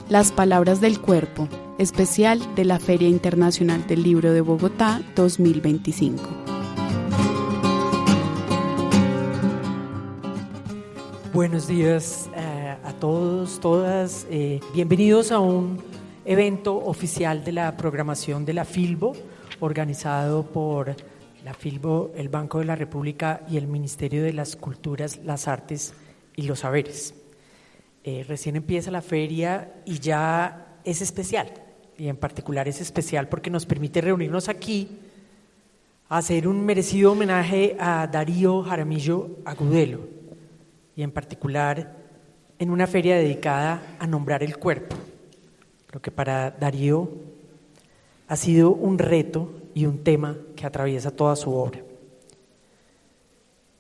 Las palabras del cuerpo, especial de la Feria Internacional del Libro de Bogotá 2025. Buenos días a todos, todas. Bienvenidos a un evento oficial de la programación de la Filbo, organizado por la Filbo, el Banco de la República y el Ministerio de las Culturas, las Artes y los Saberes. Recién empieza la feria y ya es especial, y en particular es especial porque nos permite reunirnos aquí a hacer un merecido homenaje a Darío Jaramillo Agudelo, y en particular en una feria dedicada a nombrar el cuerpo. Creo que para Darío ha sido un reto y un tema que atraviesa toda su obra.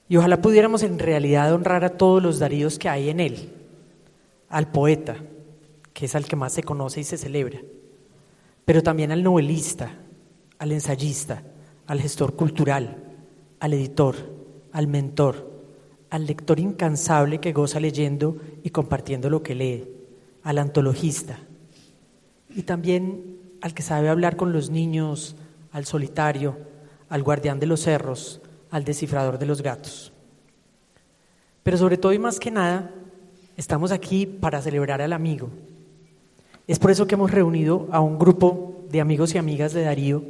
Y ojalá pudiéramos en realidad honrar a todos los Daríos que hay en él, al poeta, que es al que más se conoce y se celebra, pero también al novelista, al ensayista, al gestor cultural, al editor, al mentor, al lector incansable que goza leyendo y compartiendo lo que lee, al antologista, y también al que sabe hablar con los niños, al solitario, al guardián de los cerros, al descifrador de los gatos. Pero sobre todo y más que nada, estamos aquí para celebrar al amigo. Es por eso que hemos reunido a un grupo de amigos y amigas de Darío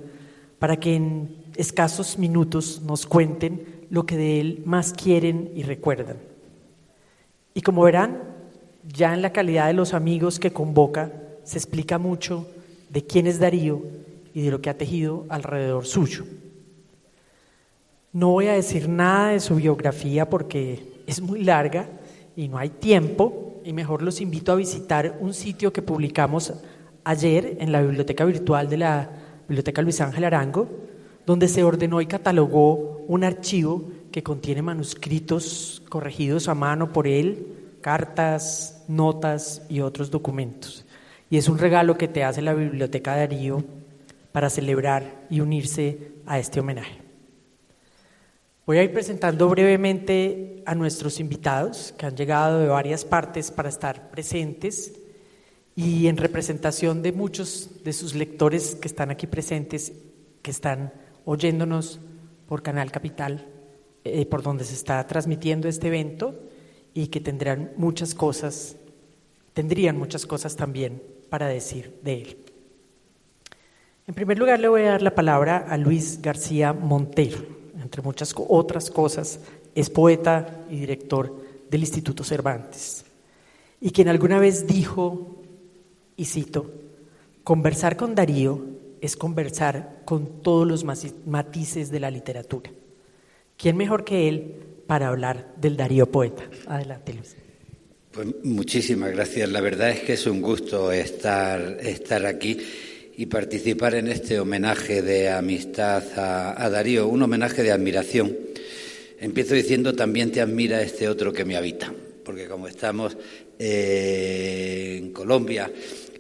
para que en escasos minutos nos cuenten lo que de él más quieren y recuerdan. Y como verán, ya en la calidad de los amigos que convoca, se explica mucho de quién es Darío y de lo que ha tejido alrededor suyo. No voy a decir nada de su biografía porque es muy larga y no hay tiempo, y mejor los invito a visitar un sitio que publicamos ayer en la biblioteca virtual de la Biblioteca Luis Ángel Arango, donde se ordenó y catalogó un archivo que contiene manuscritos corregidos a mano por él, cartas, notas y otros documentos. Y es un regalo que te hace la Biblioteca Darío para celebrar y unirse a este homenaje. Voy a ir presentando brevemente a nuestros invitados que han llegado de varias partes para estar presentes, y en representación de muchos de sus lectores que están aquí presentes, que están oyéndonos por Canal Capital, por donde se está transmitiendo este evento, y que tendrían muchas cosas también para decir de él. En primer lugar, le voy a dar la palabra a Luis García Montero. Entre muchas otras cosas, es poeta y director del Instituto Cervantes, y quien alguna vez dijo, y cito: conversar con Darío es conversar con todos los matices de la literatura. ¿Quién mejor que él para hablar del Darío poeta? Adelante, Luis. Pues muchísimas gracias. La verdad es que es un gusto estar aquí y participar en este homenaje de amistad a Darío, un homenaje de admiración. Empiezo diciendo: también te admira este otro que me habita, porque como estamos en Colombia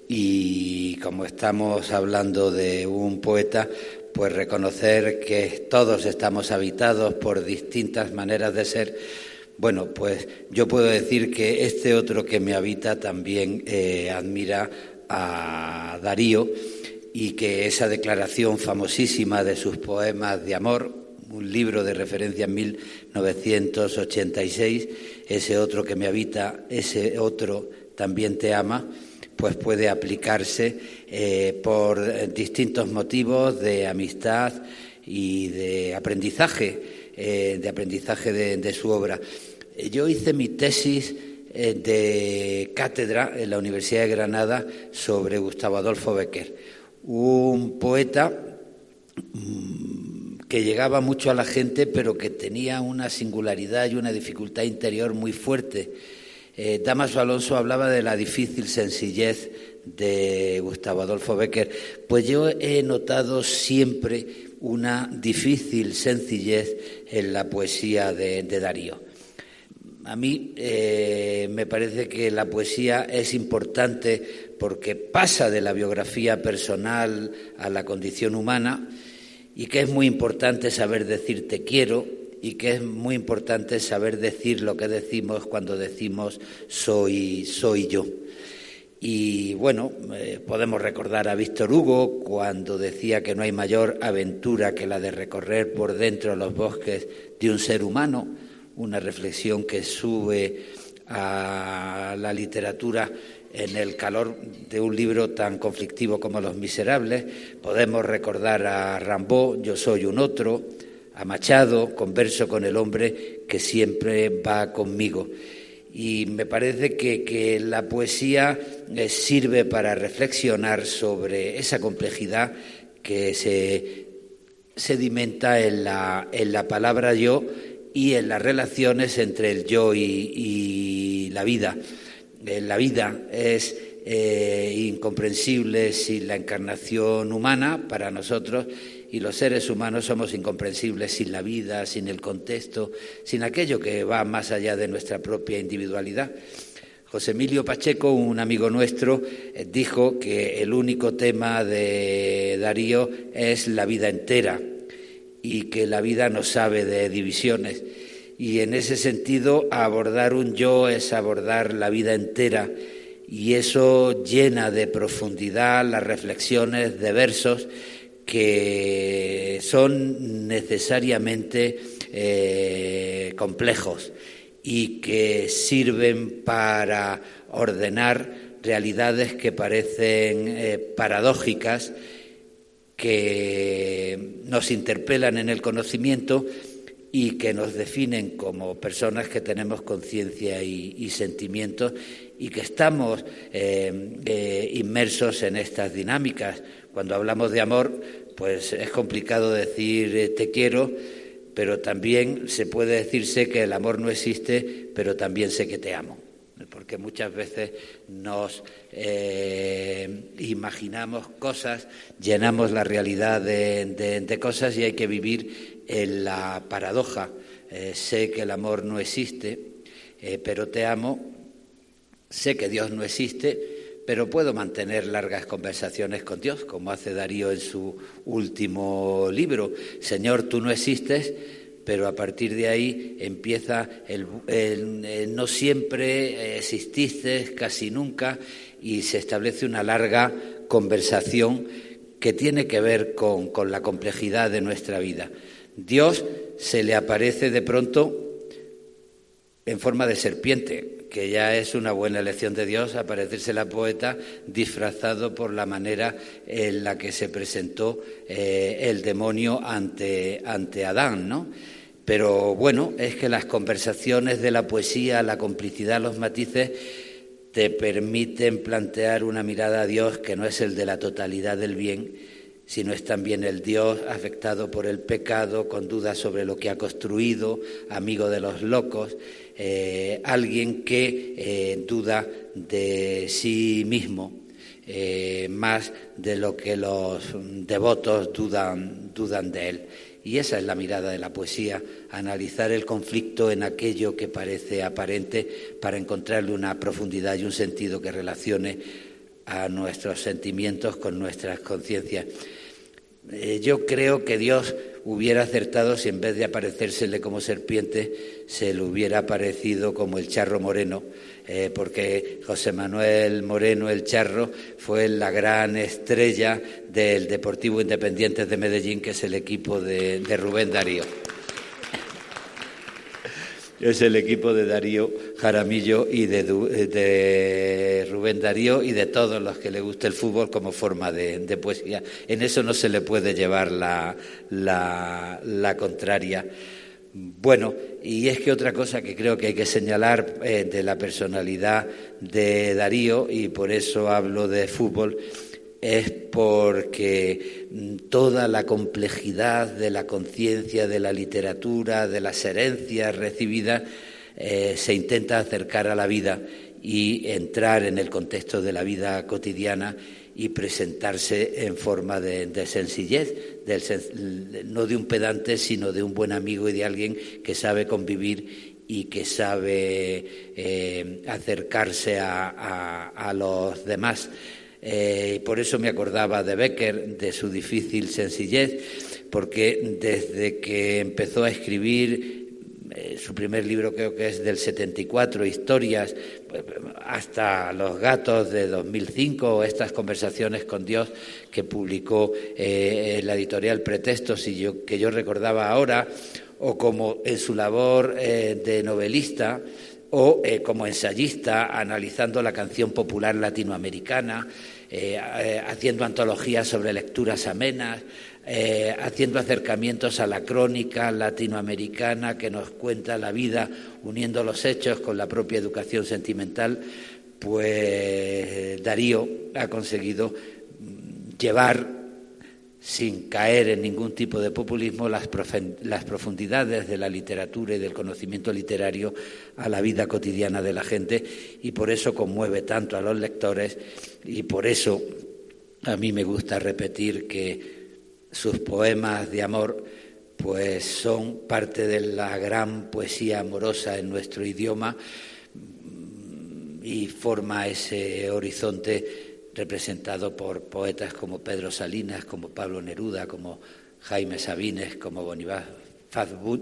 y como estamos hablando de un poeta, pues reconocer que todos estamos habitados por distintas maneras de ser. Bueno, pues yo puedo decir que este otro que me habita también admira a Darío, y que esa declaración famosísima de sus poemas de amor, un libro de referencia en 1986, ese otro que me habita, ese otro también te ama, pues puede aplicarse por distintos motivos de amistad y de aprendizaje de su obra. Yo hice mi tesis de cátedra en la Universidad de Granada sobre Gustavo Adolfo Bécquer, un poeta que llegaba mucho a la gente, pero que tenía una singularidad y una dificultad interior muy fuerte. Dámaso Alonso hablaba de la difícil sencillez de Gustavo Adolfo Bécquer. Pues yo he notado siempre una difícil sencillez en la poesía de Darío. A mí me parece que la poesía es importante porque pasa de la biografía personal a la condición humana, y que es muy importante saber decir te quiero, y que es muy importante saber decir lo que decimos cuando decimos soy yo. Y bueno, podemos recordar a Víctor Hugo cuando decía que no hay mayor aventura que la de recorrer por dentro los bosques de un ser humano, una reflexión que sube a la literatura en el calor de un libro tan conflictivo como Los Miserables. Podemos recordar a Rimbaud, Yo soy un otro, a Machado, Converso con el hombre que siempre va conmigo. Y me parece que la poesía sirve para reflexionar sobre esa complejidad que se sedimenta en la palabra yo y en las relaciones entre el yo y la vida. La vida es incomprensible sin la encarnación humana para nosotros, y los seres humanos somos incomprensibles sin la vida, sin el contexto, sin aquello que va más allá de nuestra propia individualidad. José Emilio Pacheco, un amigo nuestro, dijo que el único tema de Darío es la vida entera y que la vida no sabe de divisiones. Y en ese sentido, abordar un yo es abordar la vida entera, y eso llena de profundidad las reflexiones de versos que son necesariamente complejos y que sirven para ordenar realidades que parecen paradójicas, que nos interpelan en el conocimiento y que nos definen como personas que tenemos conciencia y sentimientos, y que estamos inmersos en estas dinámicas. Cuando hablamos de amor, pues es complicado decir te quiero, pero también se puede decirse que el amor no existe, pero también sé que te amo, porque muchas veces nos imaginamos cosas, llenamos la realidad de cosas, y hay que vivir en la paradoja. Sé que el amor no existe, pero te amo. Sé que Dios no existe, pero puedo mantener largas conversaciones con Dios, como hace Darío en su último libro. Señor, tú no existes, pero a partir de ahí empieza el no siempre exististe, casi nunca, y se establece una larga conversación que tiene que ver con la complejidad de nuestra vida. Dios se le aparece de pronto en forma de serpiente, que ya es una buena elección de Dios, aparecerse al poeta disfrazado por la manera en la que se presentó el demonio ante Adán, ¿no? Pero bueno, es que las conversaciones de la poesía, la complicidad, los matices, te permiten plantear una mirada a Dios que no es el de la totalidad del bien, sino es también el Dios afectado por el pecado, con dudas sobre lo que ha construido, amigo de los locos, alguien que duda de sí mismo, más de lo que los devotos dudan de él. Y esa es la mirada de la poesía, analizar el conflicto en aquello que parece aparente para encontrarle una profundidad y un sentido que relacione a nuestros sentimientos con nuestras conciencias. Yo creo que Dios hubiera acertado si en vez de aparecérsele como serpiente se le hubiera aparecido como el Charro Moreno, porque José Manuel Moreno el Charro fue la gran estrella del Deportivo Independiente de Medellín, que es el equipo de Rubén Darío. Es el equipo de Darío Jaramillo y de Rubén Darío y de todos los que le guste el fútbol como forma de poesía. En eso no se le puede llevar la contraria. Bueno, y es que otra cosa que creo que hay que señalar de la personalidad de Darío, y por eso hablo de fútbol, es porque toda la complejidad de la conciencia, de la literatura, de las herencias recibidas, se intenta acercar a la vida y entrar en el contexto de la vida cotidiana y presentarse en forma de sencillez, no de un pedante, sino de un buen amigo y de alguien que sabe convivir y que sabe acercarse a los demás. Por eso me acordaba de Becker, de su difícil sencillez, porque desde que empezó a escribir su primer libro creo que es del 74, Historias, hasta Los gatos de 2005, o estas conversaciones con Dios que publicó en la editorial Pretextos que yo recordaba ahora, o como en su labor de novelista, o como ensayista analizando la canción popular latinoamericana, haciendo antologías sobre lecturas amenas, haciendo acercamientos a la crónica latinoamericana que nos cuenta la vida, uniendo los hechos con la propia educación sentimental. Pues Darío ha conseguido llevar, sin caer en ningún tipo de populismo, las profundidades de la literatura y del conocimiento literario a la vida cotidiana de la gente, y por eso conmueve tanto a los lectores, y por eso a mí me gusta repetir que sus poemas de amor pues son parte de la gran poesía amorosa en nuestro idioma, y forma ese horizonte representado por poetas como Pedro Salinas, como Pablo Neruda, como Jaime Sabines, como Bonifaz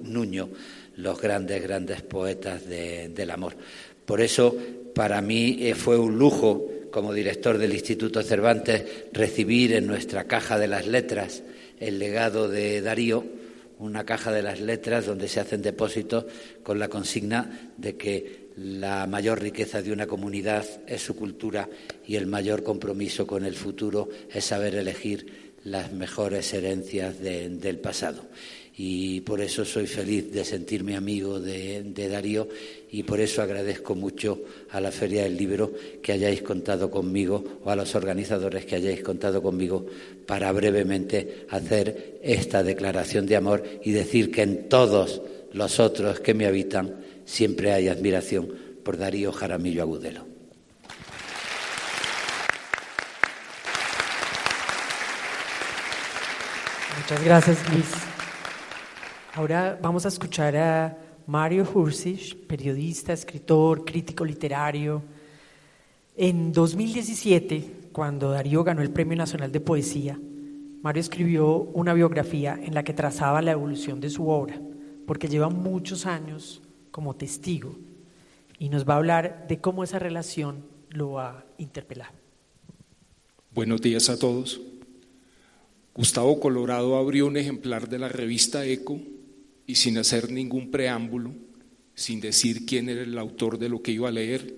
Nuño, los grandes poetas del amor. Por eso, para mí fue un lujo, como director del Instituto Cervantes, recibir en nuestra caja de las letras el legado de Darío, una caja de las letras donde se hacen depósitos con la consigna de que la mayor riqueza de una comunidad es su cultura, y el mayor compromiso con el futuro es saber elegir las mejores herencias del pasado. Y por eso soy feliz de sentirme amigo de Darío, y por eso agradezco mucho a la Feria del Libro que hayáis contado conmigo, o a los organizadores que hayáis contado conmigo, para brevemente hacer esta declaración de amor y decir que en todos los otros que me habitan siempre hay admiración por Darío Jaramillo Agudelo. Muchas gracias, Luis. Ahora vamos a escuchar a Mario Hursic, periodista, escritor, crítico literario. En 2017, cuando Darío ganó el Premio Nacional de Poesía, Mario escribió una biografía en la que trazaba la evolución de su obra, porque lleva muchos años como testigo, y nos va a hablar de cómo esa relación lo ha interpelado. Buenos días a todos. Gustavo Colorado abrió un ejemplar de la revista Eco y, sin hacer ningún preámbulo, sin decir quién era el autor de lo que iba a leer,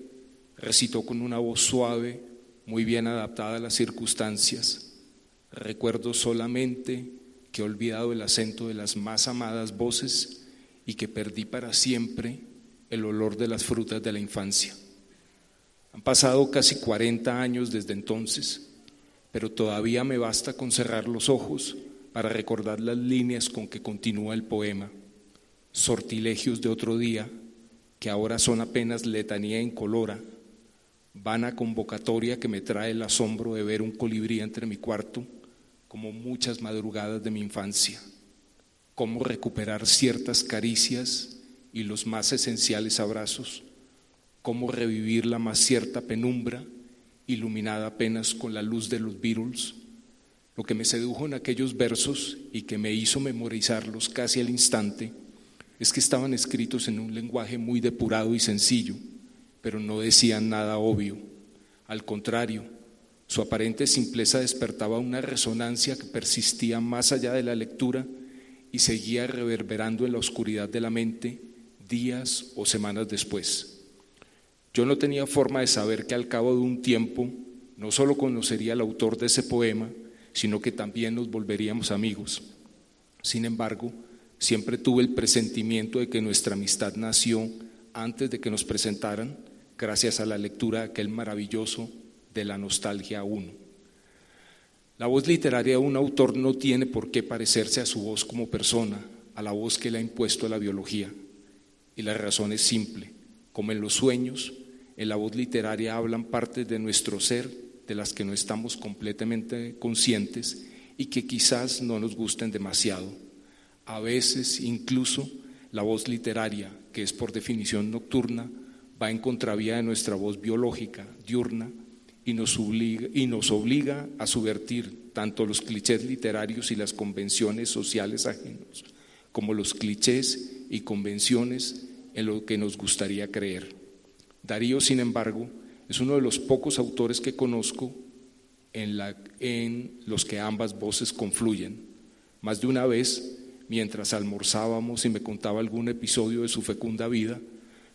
recitó con una voz suave, muy bien adaptada a las circunstancias. Recuerdo solamente que he olvidado el acento de las más amadas voces y que perdí para siempre el olor de las frutas de la infancia. Han pasado casi 40 años desde entonces, pero todavía me basta con cerrar los ojos para recordar las líneas con que continúa el poema. Sortilegios de otro día, que ahora son apenas letanía incolora, vana convocatoria que me trae el asombro de ver un colibrí entre mi cuarto, como muchas madrugadas de mi infancia. Cómo recuperar ciertas caricias y los más esenciales abrazos, cómo revivir la más cierta penumbra, iluminada apenas con la luz de los Beatles. Lo que me sedujo en aquellos versos y que me hizo memorizarlos casi al instante es que estaban escritos en un lenguaje muy depurado y sencillo, pero no decían nada obvio. Al contrario, su aparente simpleza despertaba una resonancia que persistía más allá de la lectura y seguía reverberando en la oscuridad de la mente días o semanas después. Yo no tenía forma de saber que al cabo de un tiempo no solo conocería al autor de ese poema, sino que también nos volveríamos amigos. Sin embargo, siempre tuve el presentimiento de que nuestra amistad nació antes de que nos presentaran, gracias a la lectura de aquel maravilloso De la nostalgia a uno. La voz literaria de un autor no tiene por qué parecerse a su voz como persona, a la voz que le ha impuesto la biología. Y la razón es simple: como en los sueños, en la voz literaria hablan partes de nuestro ser de las que no estamos completamente conscientes y que quizás no nos gusten demasiado. A veces incluso la voz literaria, que es por definición nocturna, va en contravía de nuestra voz biológica, diurna, y nos obliga a subvertir tanto los clichés literarios y las convenciones sociales ajenos, como los clichés y convenciones en lo que nos gustaría creer. Darío, sin embargo, es uno de los pocos autores que conozco en los que ambas voces confluyen. Más de una vez, mientras almorzábamos y me contaba algún episodio de su fecunda vida,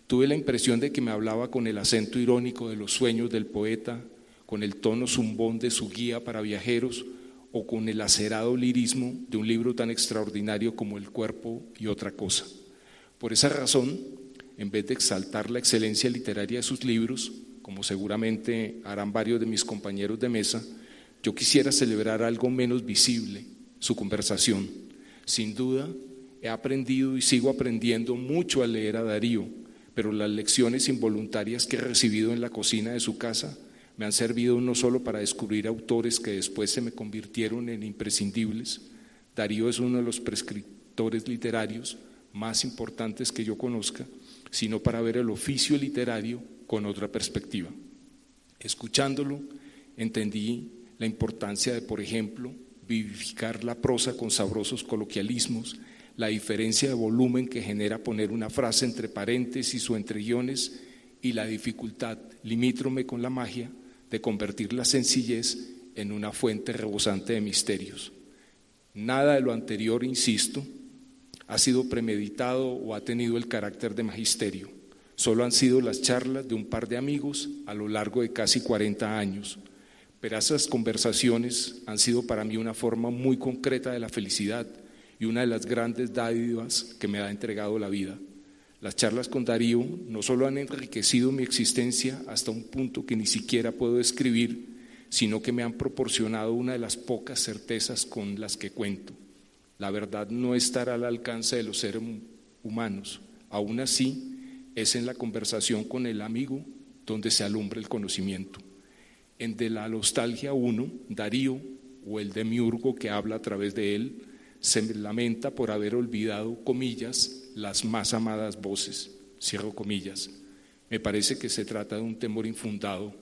tuve la impresión de que me hablaba con el acento irónico de los sueños del poeta, con el tono zumbón de su guía para viajeros o con el acerado lirismo de un libro tan extraordinario como El cuerpo y otra cosa. Por esa razón, en vez de exaltar la excelencia literaria de sus libros, como seguramente harán varios de mis compañeros de mesa, yo quisiera celebrar algo menos visible, su conversación. Sin duda, he aprendido y sigo aprendiendo mucho al leer a Darío, pero las lecciones involuntarias que he recibido en la cocina de su casa me han servido no solo para descubrir autores que después se me convirtieron en imprescindibles. Darío es uno de los prescriptores literarios más importantes que yo conozca, sino para ver el oficio literario con otra perspectiva. Escuchándolo, entendí la importancia de, por ejemplo, vivificar la prosa con sabrosos coloquialismos, la diferencia de volumen que genera poner una frase entre paréntesis o entre guiones y la dificultad, limítrofe con la magia, de convertir la sencillez en una fuente rebosante de misterios. Nada de lo anterior, insisto, ha sido premeditado o ha tenido el carácter de magisterio. Solo han sido las charlas de un par de amigos a lo largo de casi 40 años. Pero esas conversaciones han sido para mí una forma muy concreta de la felicidad y una de las grandes dádivas que me ha entregado la vida. Las charlas con Darío no solo han enriquecido mi existencia hasta un punto que ni siquiera puedo describir, sino que me han proporcionado una de las pocas certezas con las que cuento. La verdad no estará al alcance de los seres humanos. Aún así, es en la conversación con el amigo donde se alumbra el conocimiento. En De la nostalgia 1, Darío, o el demiurgo que habla a través de él, se lamenta por haber olvidado, comillas, las más amadas voces, cierro comillas. Me parece que se trata de un temor infundado.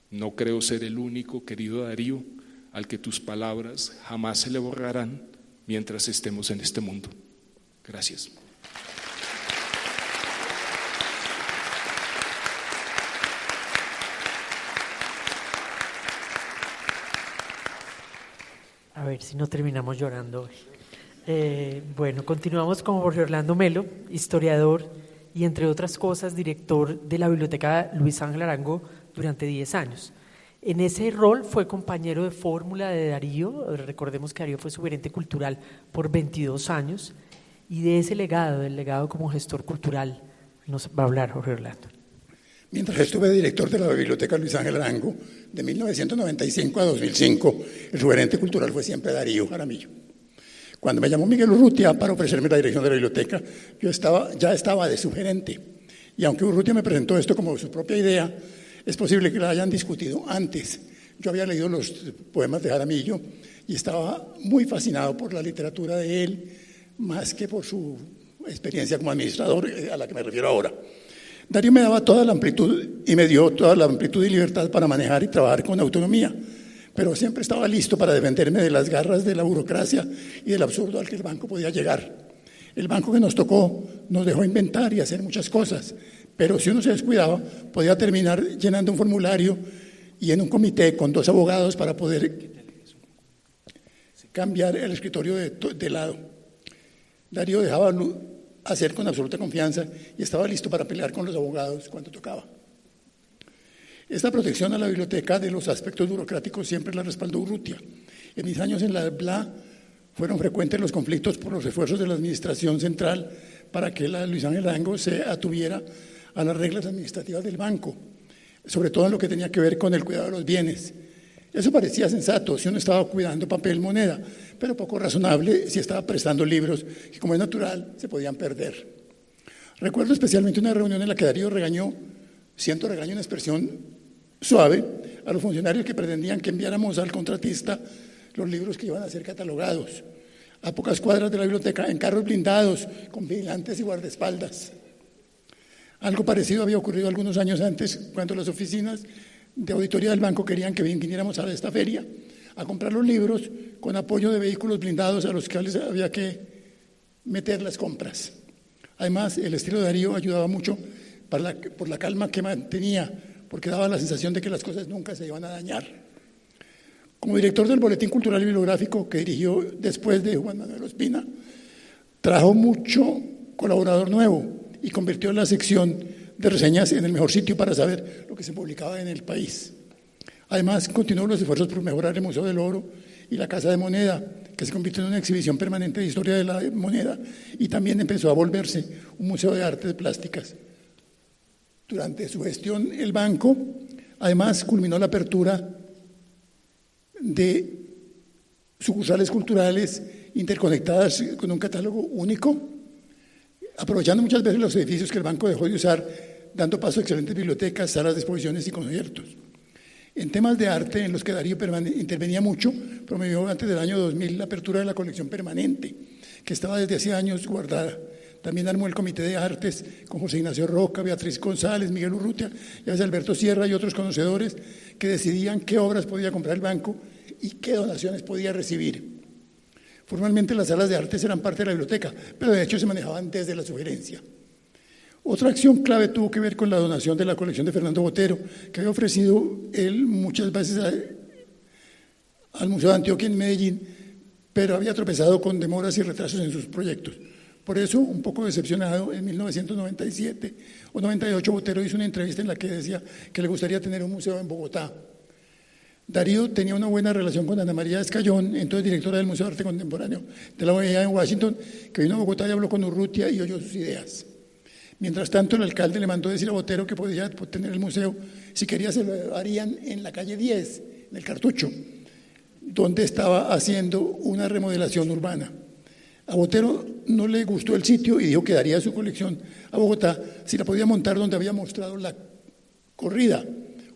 No creo ser el único, querido Darío, al que tus palabras jamás se le borrarán mientras estemos en este mundo. Gracias. A ver si no terminamos llorando hoy. Bueno, continuamos con Jorge Orlando Melo, historiador y, entre otras cosas, director de la Biblioteca Luis Ángel Arango durante 10 años. En ese rol fue compañero de fórmula de Darío. Recordemos que Darío fue su gerente cultural por 22 años, y de ese legado, del legado como gestor cultural, nos va a hablar Jorge Orlando. Mientras estuve director de la Biblioteca Luis Ángel Arango, de 1995 a 2005, el gerente cultural fue siempre Darío Jaramillo. Cuando me llamó Miguel Urrutia para ofrecerme la dirección de la biblioteca, yo ya estaba de sugerente. Y aunque Urrutia me presentó esto como su propia idea, es posible que la hayan discutido antes. Yo había leído los poemas de Jaramillo y estaba muy fascinado por la literatura de él, más que por su experiencia como administrador, a la que me refiero ahora. Darío me daba toda la amplitud y me dio toda la amplitud y libertad para manejar y trabajar con autonomía, pero siempre estaba listo para defenderme de las garras de la burocracia y del absurdo al que el banco podía llegar. El banco que nos tocó nos dejó inventar y hacer muchas cosas, pero si uno se descuidaba, podía terminar llenando un formulario y en un comité con 2 abogados para poder cambiar el escritorio de lado. Darío dejaba hacer con absoluta confianza y estaba listo para pelear con los abogados cuando tocaba. Esta protección a la biblioteca de los aspectos burocráticos siempre la respaldó Urrutia. En mis años en la BLA fueron frecuentes los conflictos por los esfuerzos de la administración central para que la Luis Ángel Arango se atuviera a las reglas administrativas del banco, sobre todo en lo que tenía que ver con el cuidado de los bienes. Eso parecía sensato si uno estaba cuidando papel, moneda, pero poco razonable si estaba prestando libros que, como es natural, se podían perder. Recuerdo especialmente una reunión en la que Darío regañó, siento regaño una expresión suave, a los funcionarios que pretendían que enviáramos al contratista los libros que iban a ser catalogados, a pocas cuadras de la biblioteca, en carros blindados, con vigilantes y guardaespaldas. Algo parecido había ocurrido algunos años antes, cuando las oficinas de auditoría del banco querían que viniéramos a esta feria a comprar los libros con apoyo de vehículos blindados a los que había que meter las compras. Además, el estilo de Darío ayudaba mucho por la calma que mantenía, porque daba la sensación de que las cosas nunca se iban a dañar. Como director del Boletín Cultural y Bibliográfico, que dirigió después de Juan Manuel Ospina, trajo mucho colaborador nuevo y convirtió la sección de reseñas en el mejor sitio para saber lo que se publicaba en el país. Además, continuó los esfuerzos por mejorar el Museo del Oro y la Casa de Moneda, que se convirtió en una exhibición permanente de historia de la moneda, y también empezó a volverse un museo de artes plásticas. Durante su gestión, el banco, además, culminó la apertura de sucursales culturales interconectadas con un catálogo único, aprovechando muchas veces los edificios que el banco dejó de usar, dando paso a excelentes bibliotecas, salas de exposiciones y conciertos. En temas de arte, en los que Darío intervenía mucho, promovió antes del año 2000 la apertura de la colección permanente, que estaba desde hace años guardada. También armó el Comité de Artes con José Ignacio Roca, Beatriz González, Miguel Urrutia, Alberto Sierra y otros conocedores que decidían qué obras podía comprar el banco y qué donaciones podía recibir. Formalmente las salas de artes eran parte de la biblioteca, pero de hecho se manejaban desde la sugerencia. Otra acción clave tuvo que ver con la donación de la colección de Fernando Botero, que había ofrecido él muchas veces al Museo de Antioquia en Medellín, pero había tropezado con demoras y retrasos en sus proyectos. Por eso, un poco decepcionado, en 1997 o 98, Botero hizo una entrevista en la que decía que le gustaría tener un museo en Bogotá. Darío tenía una buena relación con Ana María Escayón, entonces directora del Museo de Arte Contemporáneo de la OEA en Washington, que vino a Bogotá y habló con Urrutia y oyó sus ideas. Mientras tanto, el alcalde le mandó decir a Botero que podía tener el museo, si quería se lo harían en la calle 10, en el Cartucho, donde estaba haciendo una remodelación urbana. A Botero no le gustó el sitio y dijo que daría su colección a Bogotá si la podía montar donde había mostrado la corrida,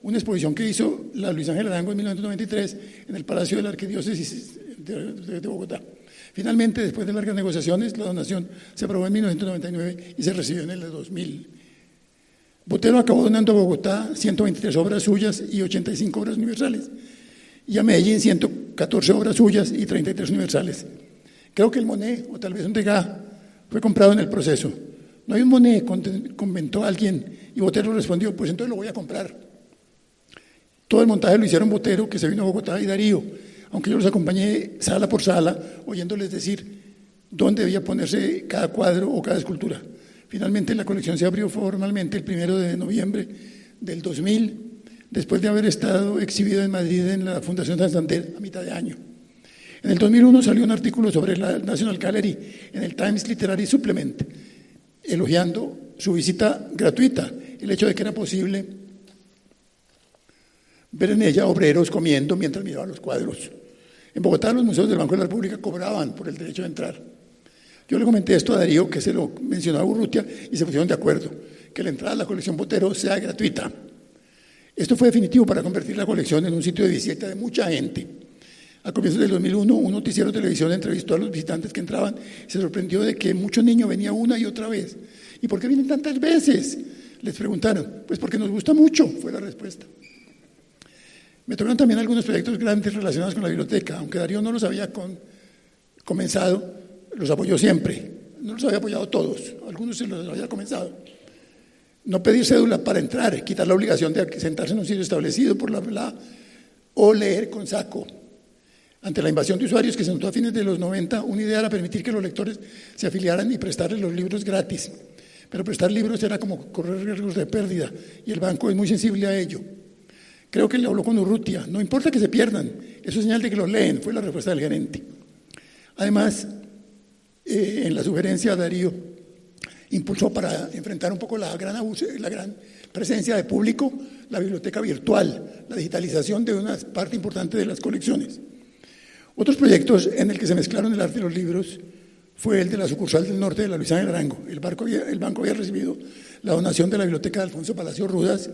una exposición que hizo la Luis Ángel Arango en 1993 en el Palacio de la Arquidiócesis de Bogotá. Finalmente, después de largas negociaciones, la donación se aprobó en 1999 y se recibió en el 2000. Botero acabó donando a Bogotá 123 obras suyas y 85 obras universales, y a Medellín 114 obras suyas y 33 universales. Creo que el Monet, o tal vez un Degas, fue comprado en el proceso. No hay un Monet, comentó alguien, y Botero respondió, pues entonces lo voy a comprar. Todo el montaje lo hicieron Botero, que se vino a Bogotá, y Darío, aunque yo los acompañé sala por sala, oyéndoles decir dónde debía ponerse cada cuadro o cada escultura. Finalmente la colección se abrió formalmente el 1 de noviembre del 2000, después de haber estado exhibida en Madrid en la Fundación Santander a mitad de año. En el 2001 salió un artículo sobre la National Gallery en el Times Literary Supplement, elogiando su visita gratuita, el hecho de que era posible ver en ella obreros comiendo mientras miraban los cuadros. En Bogotá los museos del Banco de la República cobraban por el derecho de entrar. Yo le comenté esto a Darío, que se lo mencionó a Urrutia, y se pusieron de acuerdo, que la entrada a la colección Botero sea gratuita. Esto fue definitivo para convertir la colección en un sitio de visita de mucha gente. A comienzos del 2001, un noticiero de televisión entrevistó a los visitantes que entraban y se sorprendió de que muchos niños venían una y otra vez. ¿Y por qué vienen tantas veces?, les preguntaron. Pues porque nos gusta mucho, fue la respuesta. Me tocaron también algunos proyectos grandes relacionados con la biblioteca, aunque Darío no los había comenzado, los apoyó siempre. No los había apoyado todos, algunos se los había comenzado. No pedir cédula para entrar, quitar la obligación de sentarse en un sitio establecido por la o leer con saco. Ante la invasión de usuarios que se notó a fines de los 90, una idea era permitir que los lectores se afiliaran y prestarles los libros gratis. Pero prestar libros era como correr riesgos de pérdida, y el banco es muy sensible a ello. Creo que le habló con Urrutia. No importa que se pierdan, eso es señal de que los leen, fue la respuesta del gerente. Además, en la sugerencia, Darío impulsó para enfrentar un poco la gran presencia de público, la biblioteca virtual, la digitalización de una parte importante de las colecciones. Otros proyectos en el que se mezclaron el arte y los libros fue el de la sucursal del norte de la Luis Ángel Arango. El banco había recibido la donación de la biblioteca de Alfonso Palacio Rudas,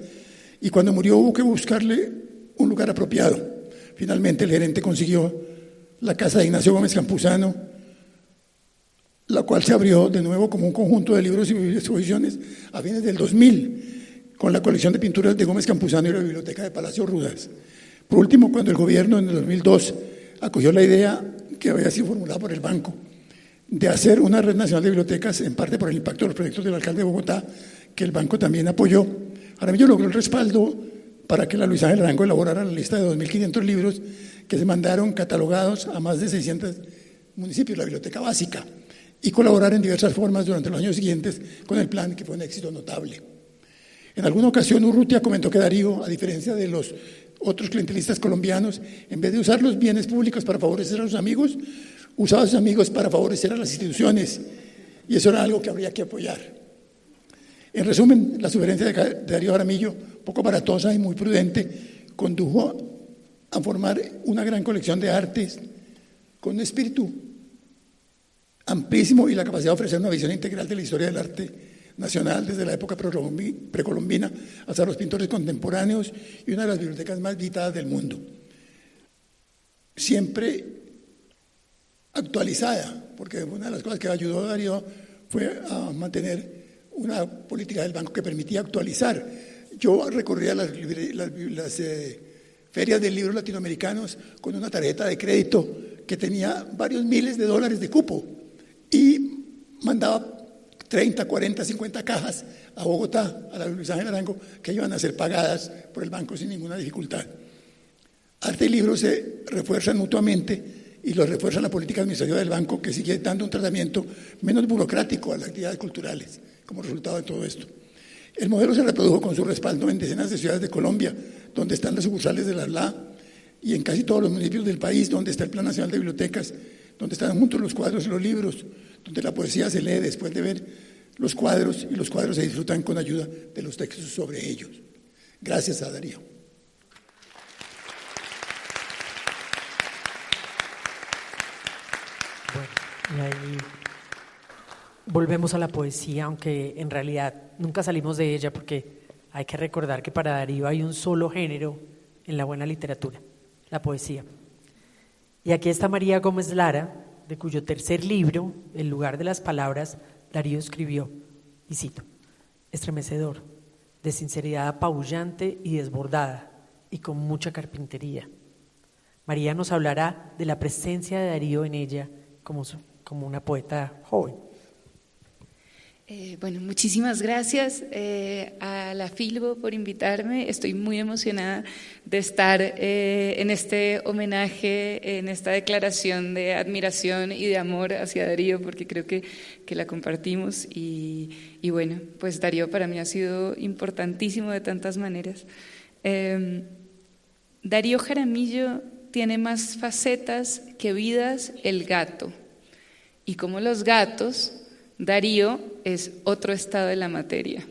y cuando murió hubo que buscarle un lugar apropiado. Finalmente el gerente consiguió la casa de Ignacio Gómez Campuzano, la cual se abrió de nuevo como un conjunto de libros y exposiciones a fines del 2000, con la colección de pinturas de Gómez Campuzano y la biblioteca de Palacio Rudas. Por último, cuando el gobierno en el 2002 acogió la idea que había sido formulada por el banco de hacer una red nacional de bibliotecas, en parte por el impacto de los proyectos del alcalde de Bogotá, que el banco también apoyó. Jaramillo logró el respaldo para que la Luis Ángel Arango elaborara la lista de 2.500 libros que se mandaron catalogados a más de 600 municipios, la biblioteca básica, y colaborar en diversas formas durante los años siguientes con el plan, que fue un éxito notable. En alguna ocasión Urrutia comentó que Darío, a diferencia de los otros clientelistas colombianos, en vez de usar los bienes públicos para favorecer a sus amigos, usaba a sus amigos para favorecer a las instituciones, y eso era algo que habría que apoyar. En resumen, la sugerencia de Darío Jaramillo, poco aparatosa y muy prudente, condujo a formar una gran colección de artes con un espíritu amplísimo y la capacidad de ofrecer una visión integral de la historia del arte nacional desde la época precolombina hasta los pintores contemporáneos, y una de las bibliotecas más visitadas del mundo. Siempre actualizada, porque una de las cosas que ayudó a Darío fue a mantener una política del banco que permitía actualizar. Yo recorría las ferias de libros latinoamericanos con una tarjeta de crédito que tenía varios miles de dólares de cupo y mandaba 30, 40, 50 cajas a Bogotá, a la Luis Ángel Arango, que iban a ser pagadas por el banco sin ninguna dificultad. Arte y libros se refuerzan mutuamente y los refuerza la política administrativa del banco, que sigue dando un tratamiento menos burocrático a las actividades culturales como resultado de todo esto. El modelo se reprodujo con su respaldo en decenas de ciudades de Colombia, donde están las sucursales de la LA, y en casi todos los municipios del país, donde está el Plan Nacional de Bibliotecas, donde están juntos los cuadros y los libros, donde la poesía se lee después de ver los cuadros, y los cuadros se disfrutan con ayuda de los textos sobre ellos. Gracias a Darío. Bueno, y ahí volvemos a la poesía, aunque en realidad nunca salimos de ella, porque hay que recordar que para Darío hay un solo género en la buena literatura: la poesía. Y aquí está María Gómez Lara, de cuyo tercer libro, El lugar de las palabras, Darío escribió, y cito: estremecedor, de sinceridad apabullante y desbordada, y con mucha carpintería. María nos hablará de la presencia de Darío en ella como una poeta joven. Bueno, muchísimas gracias a la Filbo por invitarme. Estoy muy emocionada de estar en este homenaje, en esta declaración de admiración y de amor hacia Darío, porque creo que la compartimos. Y bueno, pues Darío para mí ha sido importantísimo de tantas maneras. Darío Jaramillo tiene más facetas que vidas el gato. Y como los gatos, Darío es otro estado de la materia.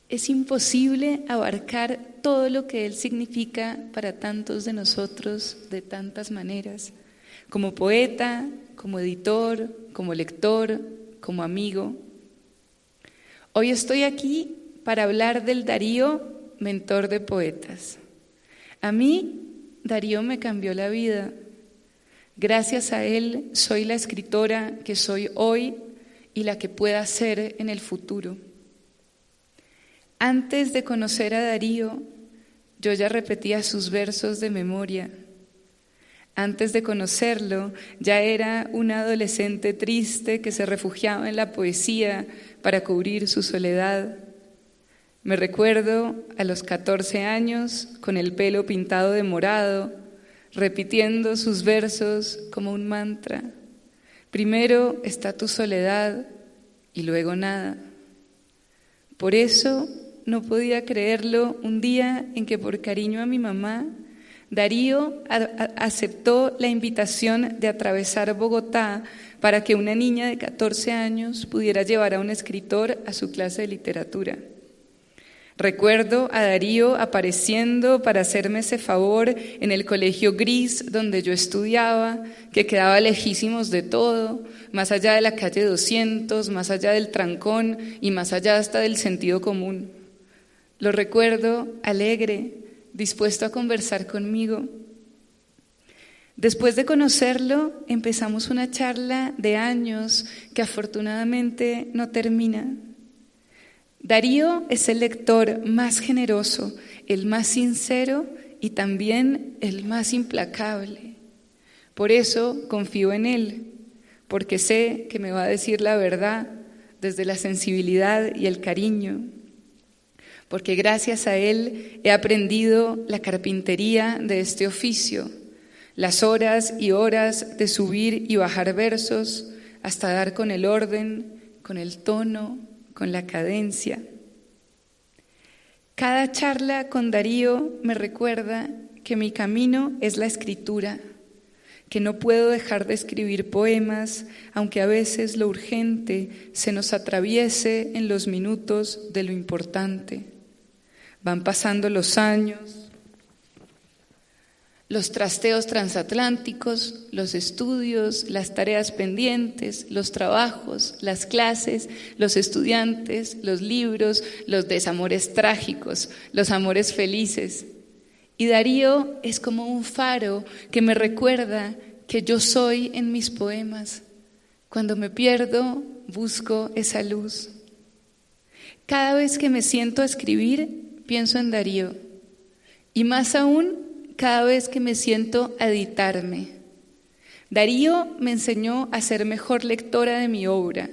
Es imposible abarcar todo lo que él significa para tantos de nosotros de tantas maneras, como poeta, como editor, como lector, como amigo. Hoy estoy aquí para hablar del Darío, mentor de poetas. A mí, Darío me cambió la vida. Gracias a él soy la escritora que soy hoy y la que pueda ser en el futuro. Antes de conocer a Darío, yo ya repetía sus versos de memoria. Antes de conocerlo, ya era una adolescente triste que se refugiaba en la poesía para cubrir su soledad. Me recuerdo a los 14 años, con el pelo pintado de morado, repitiendo sus versos como un mantra. Primero está tu soledad y luego nada. Por eso no podía creerlo un día en que, por cariño a mi mamá, Darío aceptó la invitación de atravesar Bogotá para que una niña de 14 años pudiera llevar a un escritor a su clase de literatura. Recuerdo a Darío apareciendo para hacerme ese favor en el colegio gris donde yo estudiaba, que quedaba lejísimos de todo, más allá de la calle 200, más allá del trancón y más allá hasta del sentido común. Lo recuerdo alegre, dispuesto a conversar conmigo. Después de conocerlo, empezamos una charla de años que afortunadamente no termina. Darío es el lector más generoso, el más sincero y también el más implacable. Por eso confío en él, porque sé que me va a decir la verdad desde la sensibilidad y el cariño, porque gracias a él he aprendido la carpintería de este oficio, las horas y horas de subir y bajar versos hasta dar con el orden, con el tono, con la cadencia. Cada charla con Darío me recuerda que mi camino es la escritura, que no puedo dejar de escribir poemas, aunque a veces lo urgente se nos atraviese en los minutos de lo importante. Van pasando los años, los trasteos transatlánticos, los estudios, las tareas pendientes, los trabajos, las clases, los estudiantes, los libros, los desamores trágicos, los amores felices. Y Darío es como un faro que me recuerda que yo soy en mis poemas. Cuando me pierdo, busco esa luz. Cada vez que me siento a escribir, pienso en Darío. Y más aún, cada vez que me siento a editarme. Darío me enseñó a ser mejor lectora de mi obra,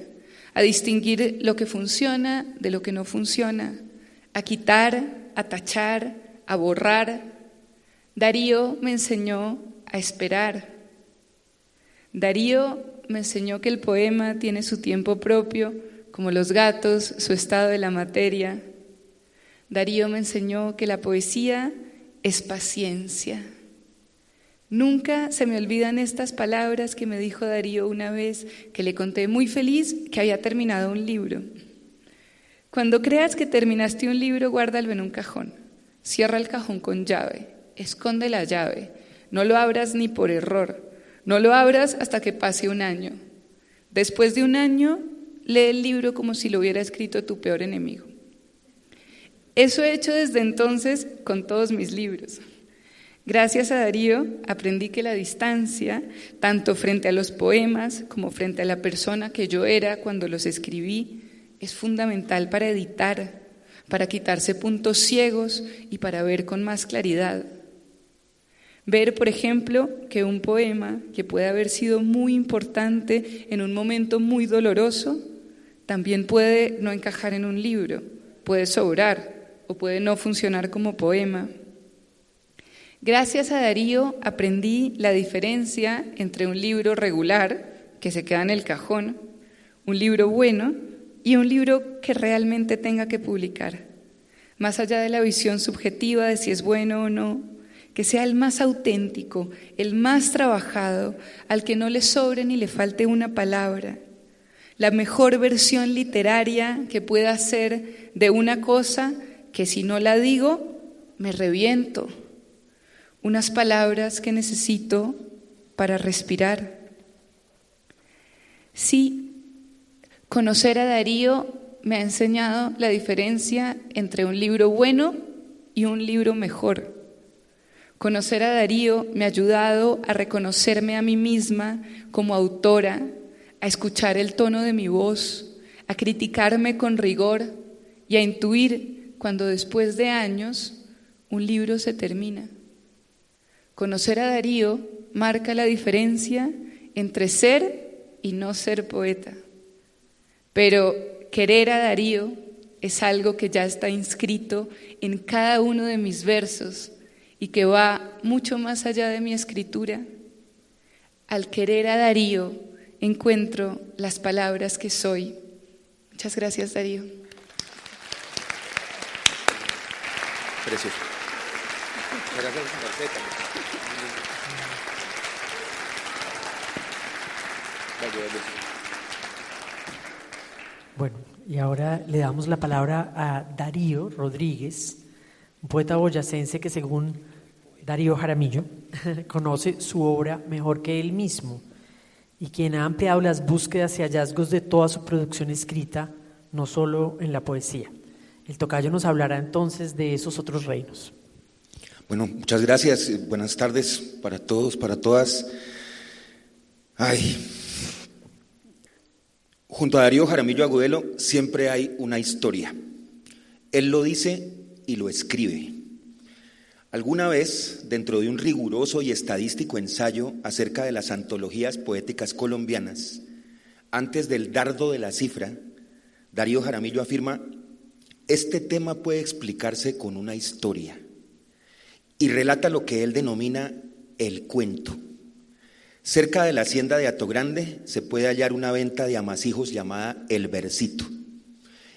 a distinguir lo que funciona de lo que no funciona, a quitar, a tachar, a borrar. Darío me enseñó a esperar. Darío me enseñó que el poema tiene su tiempo propio, como los gatos, su estado de la materia. Darío me enseñó que la poesía es paciencia. Nunca se me olvidan estas palabras que me dijo Darío una vez que le conté muy feliz que había terminado un libro. Cuando creas que terminaste un libro, guárdalo en un cajón. Cierra el cajón con llave. Esconde la llave. No lo abras ni por error. No lo abras hasta que pase un año. Después de un año, lee el libro como si lo hubiera escrito tu peor enemigo. Eso he hecho desde entonces con todos mis libros. Gracias a Darío aprendí que la distancia, tanto frente a los poemas como frente a la persona que yo era cuando los escribí, es fundamental para editar, para quitarse puntos ciegos y para ver con más claridad. Ver, por ejemplo, que un poema que puede haber sido muy importante en un momento muy doloroso, también puede no encajar en un libro, puede sobrar o puede no funcionar como poema. Gracias a Darío aprendí la diferencia entre un libro regular, que se queda en el cajón, un libro bueno y un libro que realmente tenga que publicar. Más allá de la visión subjetiva de si es bueno o no, que sea el más auténtico, el más trabajado, al que no le sobre ni le falte una palabra. La mejor versión literaria que pueda hacer de una cosa que si no la digo, me reviento. Unas palabras que necesito para respirar. Sí, conocer a Darío me ha enseñado la diferencia entre un libro bueno y un libro mejor. Conocer a Darío me ha ayudado a reconocerme a mí misma como autora, a escuchar el tono de mi voz, a criticarme con rigor y a intuir cuando después de años un libro se termina. Conocer a Darío marca la diferencia entre ser y no ser poeta. Pero querer a Darío es algo que ya está inscrito en cada uno de mis versos y que va mucho más allá de mi escritura. Al querer a Darío encuentro las palabras que soy. Muchas gracias, Darío. Precioso. Bueno, y ahora le damos la palabra a Darío Rodríguez, un poeta boyacense que según Darío Jaramillo conoce su obra mejor que él mismo y quien ha ampliado las búsquedas y hallazgos de toda su producción escrita, no solo en la poesía. El tocayo nos hablará entonces de esos otros reinos. Bueno, muchas gracias. Buenas tardes para todos, para todas. Junto a Darío Jaramillo Agudelo siempre hay una historia. Él lo dice y lo escribe. Alguna vez, dentro de un riguroso y estadístico ensayo acerca de las antologías poéticas colombianas, antes del dardo de la cifra, Darío Jaramillo afirma: este tema puede explicarse con una historia, y relata lo que él denomina el cuento. Cerca de la hacienda de Atogrande se puede hallar una venta de amasijos llamada El Versito.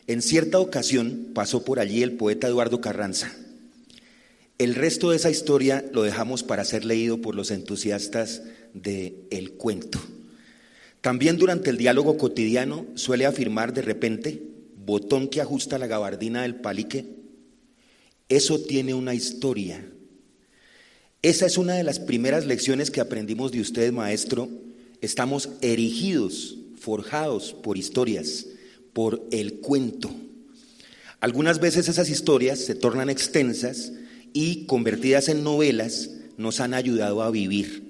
En cierta ocasión pasó por allí el poeta Eduardo Carranza. El resto de esa historia lo dejamos para ser leído por los entusiastas del cuento. También durante el diálogo cotidiano suele afirmar de repente: botón que ajusta la gabardina del palique, eso tiene una historia. Esa es una de las primeras lecciones que aprendimos de usted, maestro. Estamos erigidos, forjados por historias, por el cuento. Algunas veces esas historias se tornan extensas y, convertidas en novelas, nos han ayudado a vivir.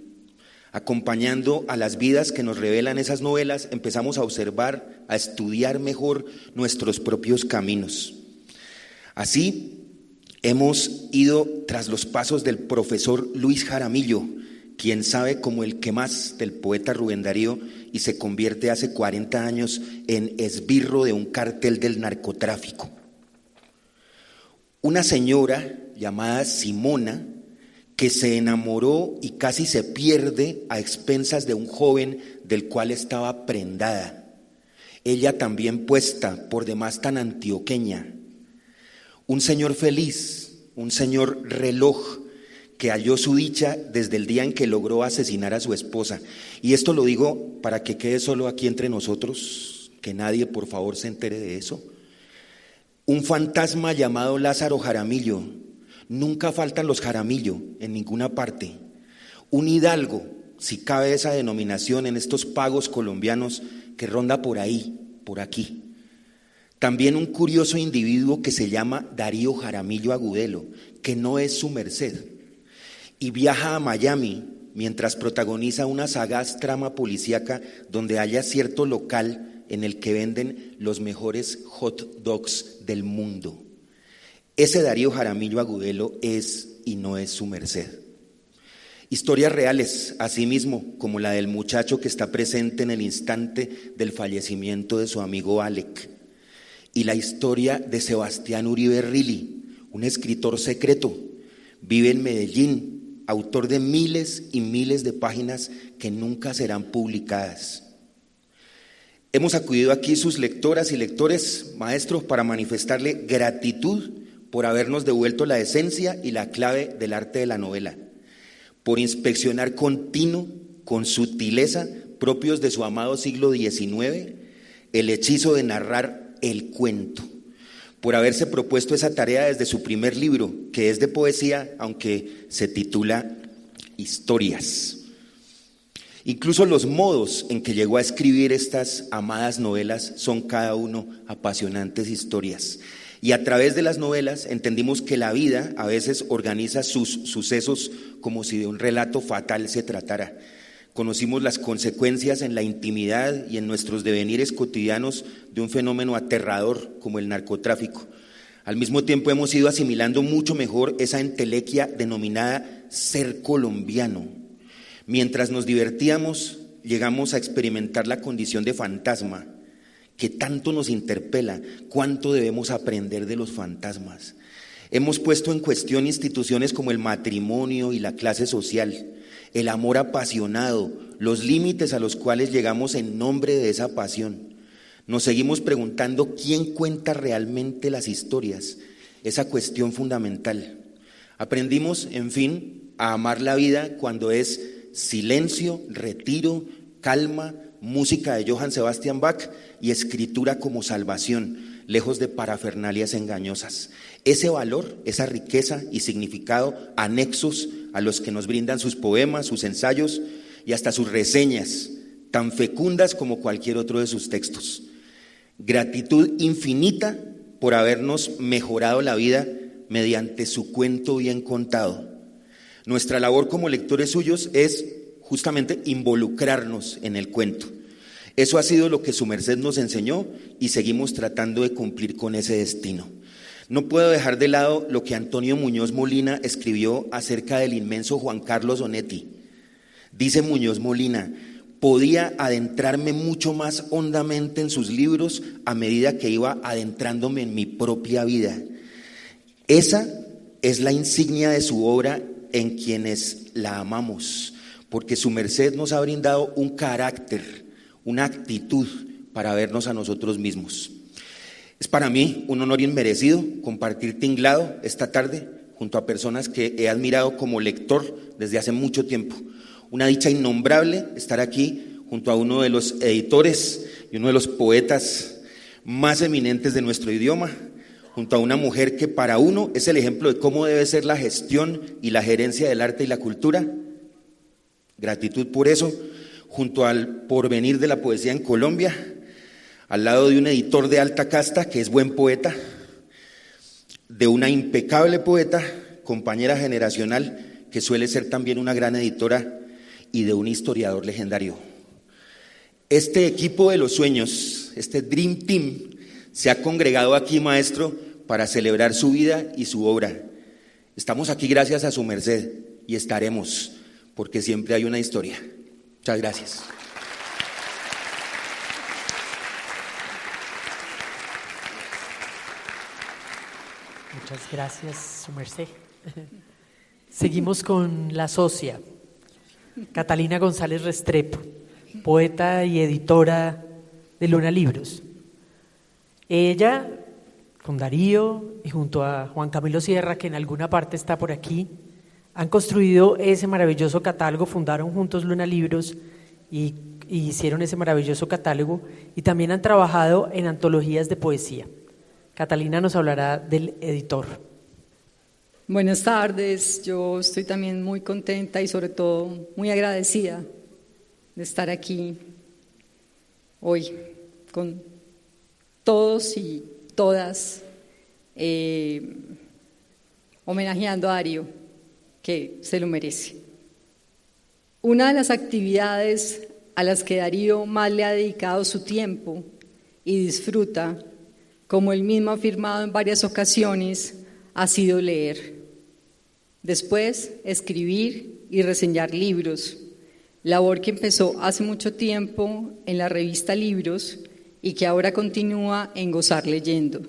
Acompañando a las vidas que nos revelan esas novelas, empezamos a observar, a estudiar mejor nuestros propios caminos. Así, hemos ido tras los pasos del profesor Luis Jaramillo, quien sabe como el que más del poeta Rubén Darío y se convierte hace 40 años en esbirro de un cartel del narcotráfico. Una señora llamada Simona, que se enamoró y casi se pierde a expensas de un joven del cual estaba prendada. Ella también puesta, por demás tan antioqueña. Un señor feliz, un señor reloj, que halló su dicha desde el día en que logró asesinar a su esposa. Y esto lo digo para que quede solo aquí entre nosotros, que nadie por favor se entere de eso. Un fantasma llamado Lázaro Jaramillo. Nunca faltan los Jaramillo en ninguna parte. Un hidalgo, si cabe esa denominación en estos pagos colombianos, que ronda por ahí, por aquí. También un curioso individuo que se llama Darío Jaramillo Agudelo, que no es su merced, y viaja a Miami mientras protagoniza una sagaz trama policíaca donde haya cierto local en el que venden los mejores hot dogs del mundo. Ese Darío Jaramillo Agudelo es y no es su merced. Historias reales, asimismo, como la del muchacho que está presente en el instante del fallecimiento de su amigo Alec, y la historia de Sebastián Uribe Rilli, un escritor secreto, vive en Medellín, autor de miles y miles de páginas que nunca serán publicadas. Hemos acudido aquí sus lectoras y lectores, maestros, para manifestarle gratitud por habernos devuelto la esencia y la clave del arte de la novela, por inspeccionar continuo, con sutileza, propios de su amado siglo XIX, el hechizo de narrar el cuento, por haberse propuesto esa tarea desde su primer libro, que es de poesía, aunque se titula Historias. Incluso los modos en que llegó a escribir estas amadas novelas son cada uno apasionantes historias. Y a través de las novelas entendimos que la vida a veces organiza sus sucesos como si de un relato fatal se tratara. Conocimos las consecuencias en la intimidad y en nuestros devenires cotidianos de un fenómeno aterrador como el narcotráfico. Al mismo tiempo hemos ido asimilando mucho mejor esa entelequia denominada ser colombiano. Mientras nos divertíamos, llegamos a experimentar la condición de fantasma, que tanto nos interpela. ¿Cuánto debemos aprender de los fantasmas? Hemos puesto en cuestión instituciones como el matrimonio y la clase social, el amor apasionado, los límites a los cuales llegamos en nombre de esa pasión. Nos seguimos preguntando quién cuenta realmente las historias, esa cuestión fundamental. Aprendimos, en fin, a amar la vida cuando es silencio, retiro, calma, música de Johann Sebastian Bach y escritura como salvación, lejos de parafernalias engañosas. Ese valor, esa riqueza y significado anexos a los que nos brindan sus poemas, sus ensayos y hasta sus reseñas, tan fecundas como cualquier otro de sus textos. Gratitud infinita por habernos mejorado la vida mediante su cuento bien contado. Nuestra labor como lectores suyos es justamente involucrarnos en el cuento. Eso ha sido lo que su merced nos enseñó y seguimos tratando de cumplir con ese destino. No puedo dejar de lado lo que Antonio Muñoz Molina escribió acerca del inmenso Juan Carlos Onetti. Dice Muñoz Molina: podía adentrarme mucho más hondamente en sus libros a medida que iba adentrándome en mi propia vida. Esa es la insignia de su obra en quienes la amamos, porque su merced nos ha brindado un carácter, una actitud para vernos a nosotros mismos. Es para mí un honor inmerecido compartir tinglado esta tarde junto a personas que he admirado como lector desde hace mucho tiempo. Una dicha innombrable estar aquí junto a uno de los editores y uno de los poetas más eminentes de nuestro idioma, junto a una mujer que para uno es el ejemplo de cómo debe ser la gestión y la gerencia del arte y la cultura. Gratitud por eso, junto al porvenir de la poesía en Colombia, al lado de un editor de alta casta que es buen poeta, de una impecable poeta, compañera generacional que suele ser también una gran editora, y de un historiador legendario. Este equipo de los sueños, este Dream Team, se ha congregado aquí, maestro, para celebrar su vida y su obra. Estamos aquí gracias a su merced y estaremos, porque siempre hay una historia. Muchas gracias. Muchas gracias, su merced. Seguimos con la socia, Catalina González Restrepo, poeta y editora de Luna Libros. Ella, con Darío y junto a Juan Camilo Sierra, que en alguna parte está por aquí, han construido ese maravilloso catálogo, fundaron juntos Luna Libros y hicieron ese maravilloso catálogo, y también han trabajado en antologías de poesía. Catalina nos hablará del editor. Buenas tardes, yo estoy también muy contenta y sobre todo muy agradecida de estar aquí hoy con todos y todas, homenajeando a Darío, que se lo merece. Una de las actividades a las que Darío más le ha dedicado su tiempo y disfruta, como él mismo ha afirmado en varias ocasiones, ha sido leer. Después, escribir y reseñar libros, labor que empezó hace mucho tiempo en la revista Libros y que ahora continúa en Gozar Leyendo,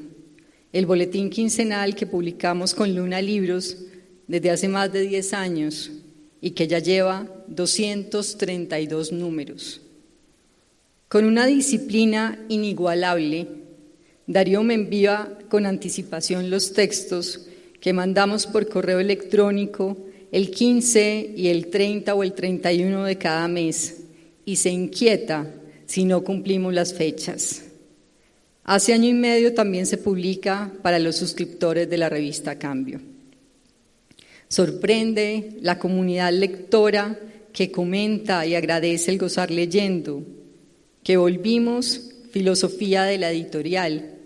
el boletín quincenal que publicamos con Luna Libros desde hace más de 10 años y que ya lleva 232 números. Con una disciplina inigualable, Darío me envía con anticipación los textos que mandamos por correo electrónico el 15 y el 30 o el 31 de cada mes y se inquieta si no cumplimos las fechas. Hace año y medio también se publica para los suscriptores de la revista Cambio. Sorprende la comunidad lectora que comenta y agradece el Gozar Leyendo, que volvimos filosofía de la editorial,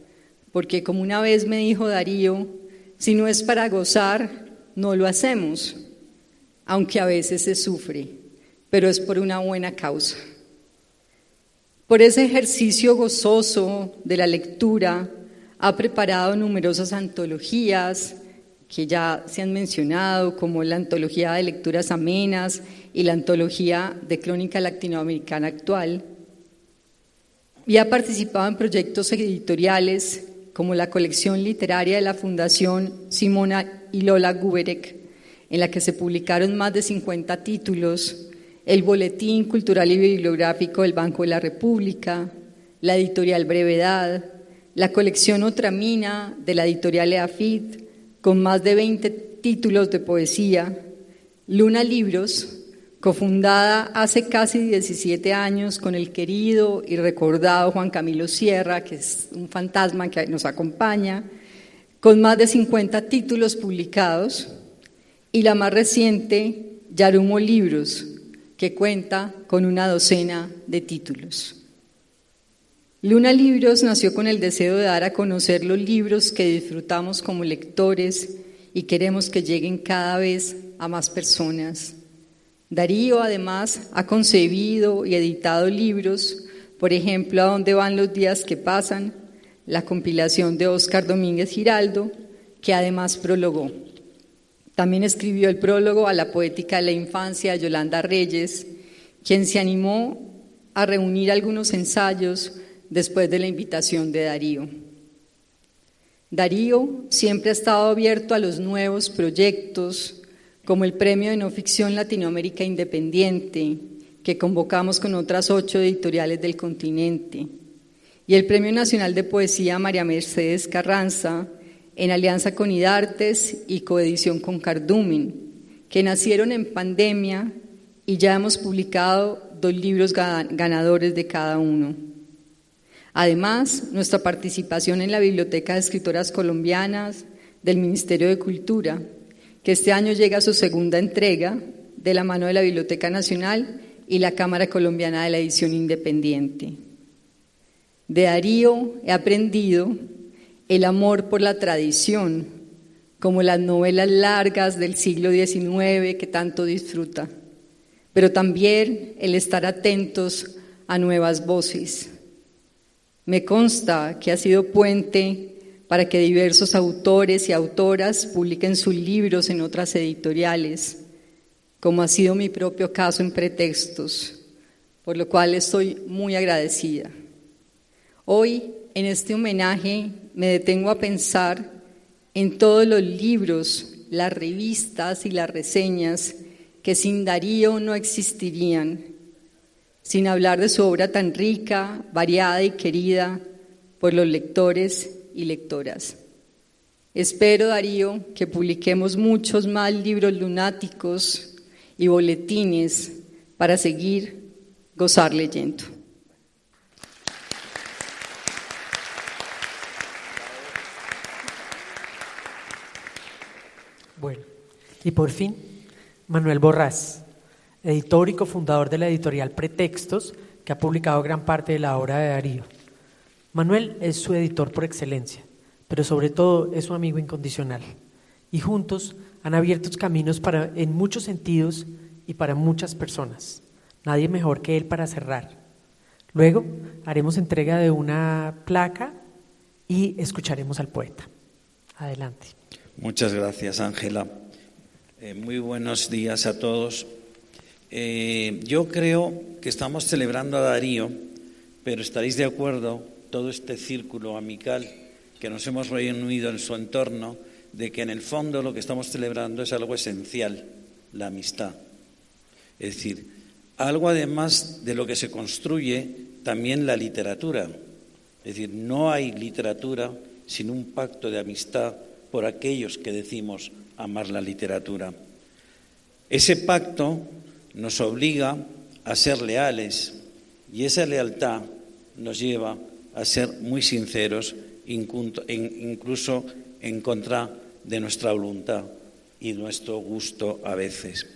porque como una vez me dijo Darío, si no es para gozar, no lo hacemos, aunque a veces se sufre, pero es por una buena causa. Por ese ejercicio gozoso de la lectura, ha preparado numerosas antologías que ya se han mencionado, como la antología de lecturas amenas y la antología de crónica latinoamericana actual, y ha participado en proyectos editoriales como la colección literaria de la Fundación Simona y Lola Guberek, en la que se publicaron más de 50 títulos, el Boletín Cultural y Bibliográfico del Banco de la República, la editorial Brevedad, la colección Otra Mina de la editorial EAFIT, con más de 20 títulos de poesía, Luna Libros, cofundada hace casi 17 años con el querido y recordado Juan Camilo Sierra, que es un fantasma que nos acompaña, con más de 50 títulos publicados, y la más reciente, Yarumo Libros, que cuenta con una docena de títulos. Luna Libros nació con el deseo de dar a conocer los libros que disfrutamos como lectores y queremos que lleguen cada vez a más personas. Darío, además, ha concebido y editado libros, por ejemplo, ¿A dónde van los días que pasan?, la compilación de Óscar Domínguez Giraldo, que además prologó. También escribió el prólogo a la poética de la infancia de Yolanda Reyes, quien se animó a reunir algunos ensayos después de la invitación de Darío. Darío siempre ha estado abierto a los nuevos proyectos, como el Premio de No Ficción Latinoamérica Independiente, que convocamos con otras 8 editoriales del continente, y el Premio Nacional de Poesía María Mercedes Carranza, en alianza con IDARTES y coedición con Cardumen, que nacieron en pandemia y ya hemos publicado 2 libros ganadores de cada uno. Además, nuestra participación en la Biblioteca de Escritoras Colombianas del Ministerio de Cultura, que este año llega a su segunda entrega de la mano de la Biblioteca Nacional y la Cámara Colombiana de la Edición Independiente. De Darío he aprendido el amor por la tradición, como las novelas largas del siglo XIX que tanto disfruta, pero también el estar atentos a nuevas voces. Me consta que ha sido puente para que diversos autores y autoras publiquen sus libros en otras editoriales, como ha sido mi propio caso en Pretextos, por lo cual estoy muy agradecida. Hoy, en este homenaje, me detengo a pensar en todos los libros, las revistas y las reseñas que sin Darío no existirían, sin hablar de su obra tan rica, variada y querida por los lectores y lectoras. Espero, Darío, que publiquemos muchos más libros lunáticos y boletines para seguir gozar leyendo. Bueno, y por fin, Manuel Borrás, editor y cofundador de la editorial Pretextos, que ha publicado gran parte de la obra de Darío. Manuel es su editor por excelencia, pero sobre todo es su amigo incondicional. Y juntos han abierto caminos en muchos sentidos y para muchas personas. Nadie mejor que él para cerrar. Luego haremos entrega de una placa y escucharemos al poeta. Adelante. Muchas gracias, Ángela. Muy buenos días a todos. Yo creo que estamos celebrando a Darío, pero estaréis de acuerdo, todo este círculo amical que nos hemos reunido en su entorno, de que en el fondo lo que estamos celebrando es algo esencial, la amistad. Es decir, algo además de lo que se construye también la literatura. Es decir, no hay literatura sin un pacto de amistad por aquellos que decimos amar la literatura. Ese pacto nos obliga a ser leales y esa lealtad nos lleva a ser muy sinceros, incluso en contra de nuestra voluntad y nuestro gusto a veces.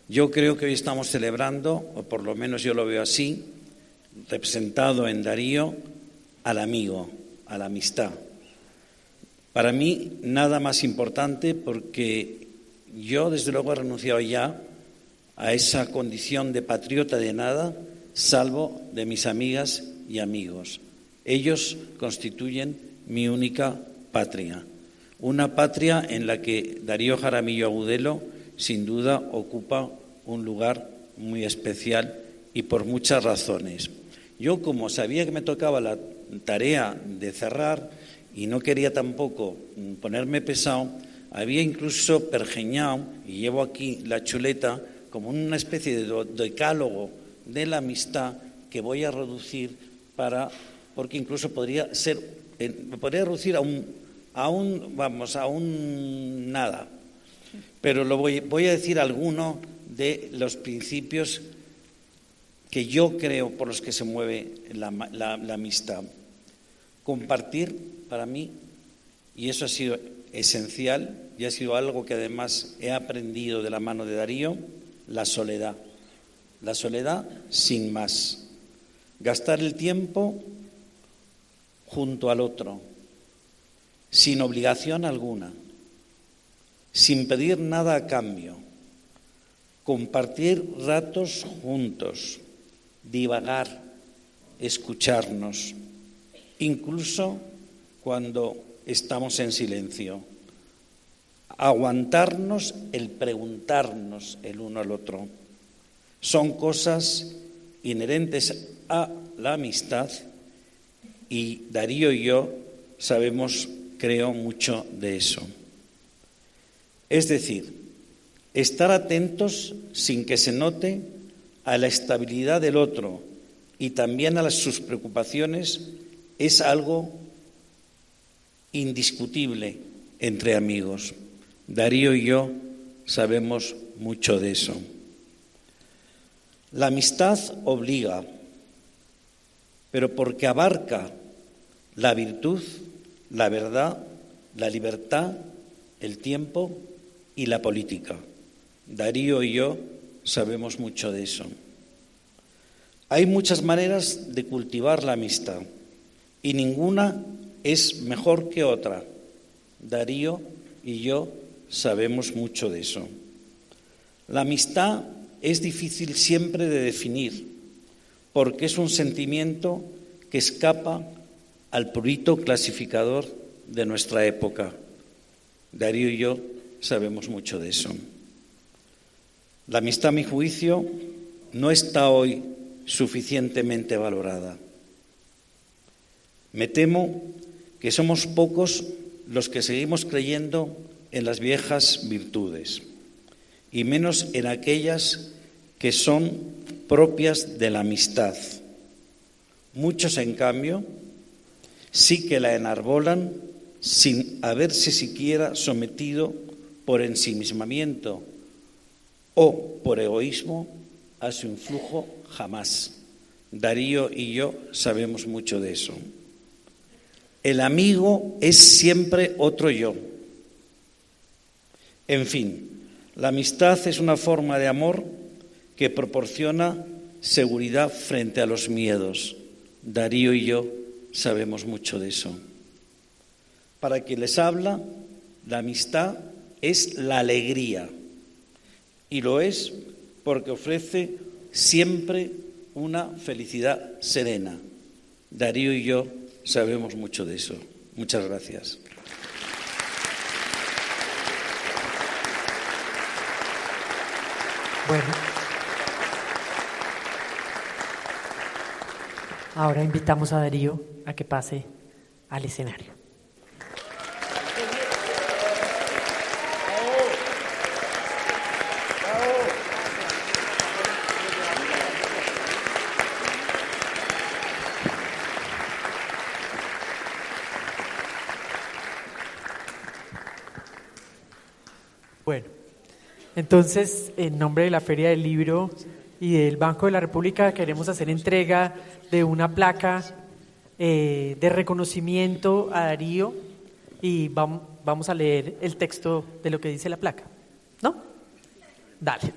Yo creo que hoy estamos celebrando, o por lo menos yo lo veo así, representado en Darío, al amigo, a la amistad. Para mí, nada más importante, porque yo, desde luego, he renunciado ya a esa condición de patriota de nada, salvo de mis amigas y amigos. Ellos constituyen mi única patria, una patria en la que Darío Jaramillo Agudelo, sin duda, ocupa un lugar muy especial y por muchas razones. Yo, como sabía que me tocaba la tarea de cerrar, y no quería tampoco ponerme pesado, había incluso pergeñado, y llevo aquí la chuleta, como una especie de decálogo de la amistad que voy a reducir porque incluso podría ser, me podría reducir a un nada. Pero voy a decir alguno de los principios que yo creo por los que se mueve la amistad. Compartir, para mí, y eso ha sido esencial y ha sido algo que además he aprendido de la mano de Darío, la soledad. La soledad sin más. Gastar el tiempo junto al otro, sin obligación alguna, sin pedir nada a cambio. Compartir ratos juntos, divagar, escucharnos, incluso cuando estamos en silencio. aguantarnos el preguntarnos el uno al otro. Son cosas inherentes a la amistad y Darío y yo sabemos, creo, mucho de eso. Es decir, estar atentos sin que se note a la estabilidad del otro y también a sus preocupaciones es algo indiscutible entre amigos. Darío y yo sabemos mucho de eso. La amistad obliga, pero porque abarca la virtud, la verdad, la libertad, el tiempo y la política. Darío y yo sabemos mucho de eso. Hay muchas maneras de cultivar la amistad y ninguna es mejor que otra. Darío y yo sabemos mucho de eso. La amistad es difícil siempre de definir porque es un sentimiento que escapa al prurito clasificador de nuestra época. Darío y yo sabemos mucho de eso. La amistad, a mi juicio, no está hoy suficientemente valorada. Me temo que somos pocos los que seguimos creyendo en las viejas virtudes y menos en aquellas que son propias de la amistad. Muchos, en cambio, sí que la enarbolan sin haberse siquiera sometido por ensimismamiento o por egoísmo a su influjo jamás. Darío y yo sabemos mucho de eso. El amigo es siempre otro yo. En fin, la amistad es una forma de amor que proporciona seguridad frente a los miedos. Darío y yo sabemos mucho de eso. Para quien les habla, la amistad es la alegría. Y lo es porque ofrece siempre una felicidad serena. Darío y yo sabemos mucho de eso. Muchas gracias. Bueno, ahora invitamos a Darío a que pase al escenario. Bueno, entonces, en nombre de la Feria del Libro y del Banco de la República, queremos hacer entrega de una placa de reconocimiento a Darío y vamos a leer el texto de lo que dice la placa, ¿no? Dale.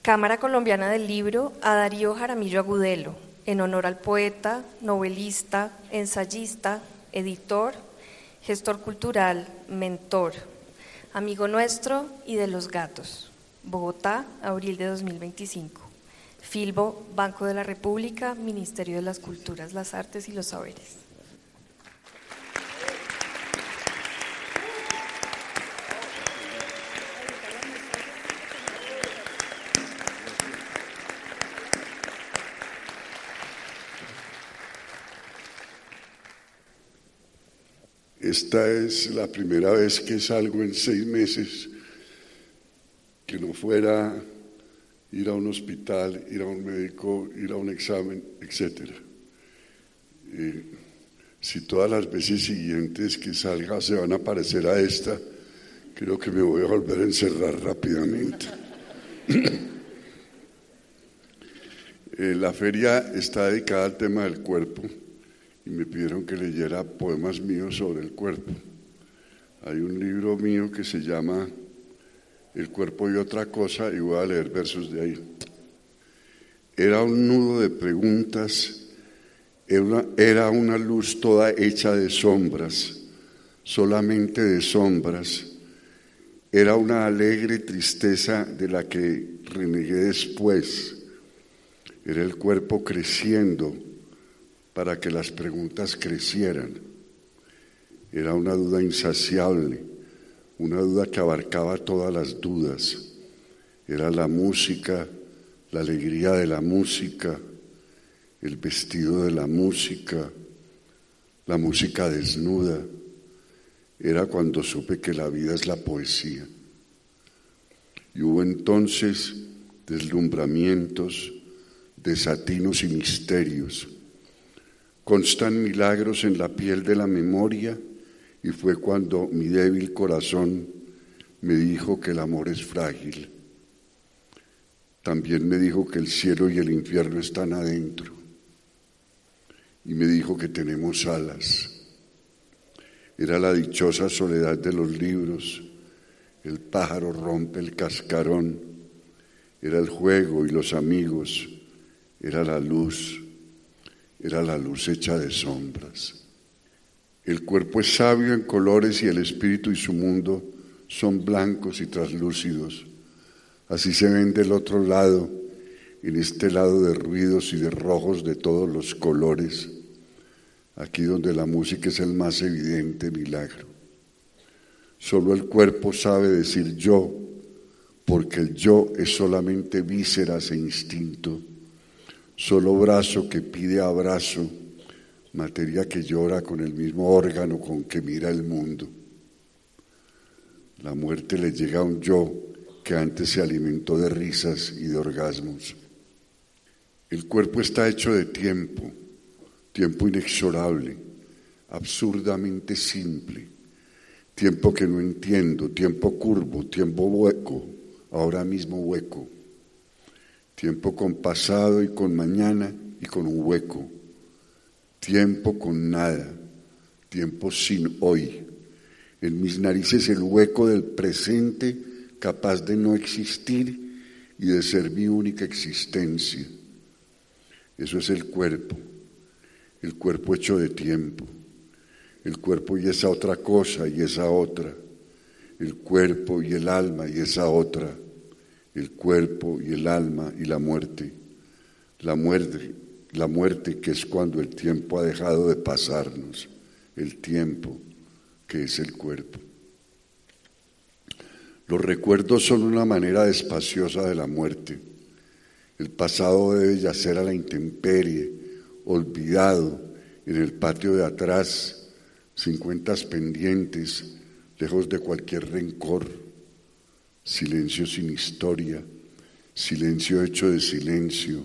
Cámara Colombiana del Libro a Darío Jaramillo Agudelo, en honor al poeta, novelista, ensayista, editor, gestor cultural, mentor, amigo nuestro y de los gatos. Bogotá, abril de 2025. Filbo, Banco de la República, Ministerio de las Culturas, las Artes y los Saberes. Esta es la primera vez que salgo en 6 meses, que no fuera ir a un hospital, ir a un médico, ir a un examen, etc. Si todas las veces siguientes que salga se van a parecer a esta, creo que me voy a volver a encerrar rápidamente. La feria está dedicada al tema del cuerpo. Y me pidieron que leyera poemas míos sobre el cuerpo. Hay un libro mío que se llama El cuerpo y otra cosa, y voy a leer versos de ahí. Era un nudo de preguntas, era una luz toda hecha de sombras, solamente de sombras. Era una alegre tristeza de la que renegué después. Era el cuerpo creciendo para que las preguntas crecieran. Era una duda insaciable, una duda que abarcaba todas las dudas. Era la música, la alegría de la música, el vestido de la música desnuda. Era cuando supe que la vida es la poesía. Y hubo entonces deslumbramientos, desatinos y misterios. Constan milagros en la piel de la memoria, y fue cuando mi débil corazón me dijo que el amor es frágil. También me dijo que el cielo y el infierno están adentro. Y me dijo que tenemos alas. Era la dichosa soledad de los libros. El pájaro rompe el cascarón. Era el juego y los amigos. Era la luz hecha de sombras. El cuerpo es sabio en colores y el espíritu y su mundo son blancos y traslúcidos. Así se ven del otro lado, en este lado de ruidos y de rojos de todos los colores, aquí donde la música es el más evidente milagro. Solo el cuerpo sabe decir yo, porque el yo es solamente vísceras e instinto, solo brazo que pide abrazo, materia que llora con el mismo órgano con que mira el mundo. La muerte le llega a un yo que antes se alimentó de risas y de orgasmos. El cuerpo está hecho de tiempo, tiempo inexorable, absurdamente simple, tiempo que no entiendo, tiempo curvo, tiempo hueco, ahora mismo hueco, tiempo con pasado y con mañana y con un hueco, tiempo con nada, tiempo sin hoy. En mis narices el hueco del presente capaz de no existir y de ser mi única existencia. Eso es el cuerpo hecho de tiempo, el cuerpo y esa otra cosa y esa otra, el cuerpo y el alma y esa otra, el cuerpo y el alma y la muerte que es cuando el tiempo ha dejado de pasarnos, el tiempo que es el cuerpo. Los recuerdos son una manera despaciosa de la muerte. El pasado debe yacer a la intemperie, olvidado, en el patio de atrás, sin cuentas pendientes, lejos de cualquier rencor. Silencio sin historia, silencio hecho de silencio,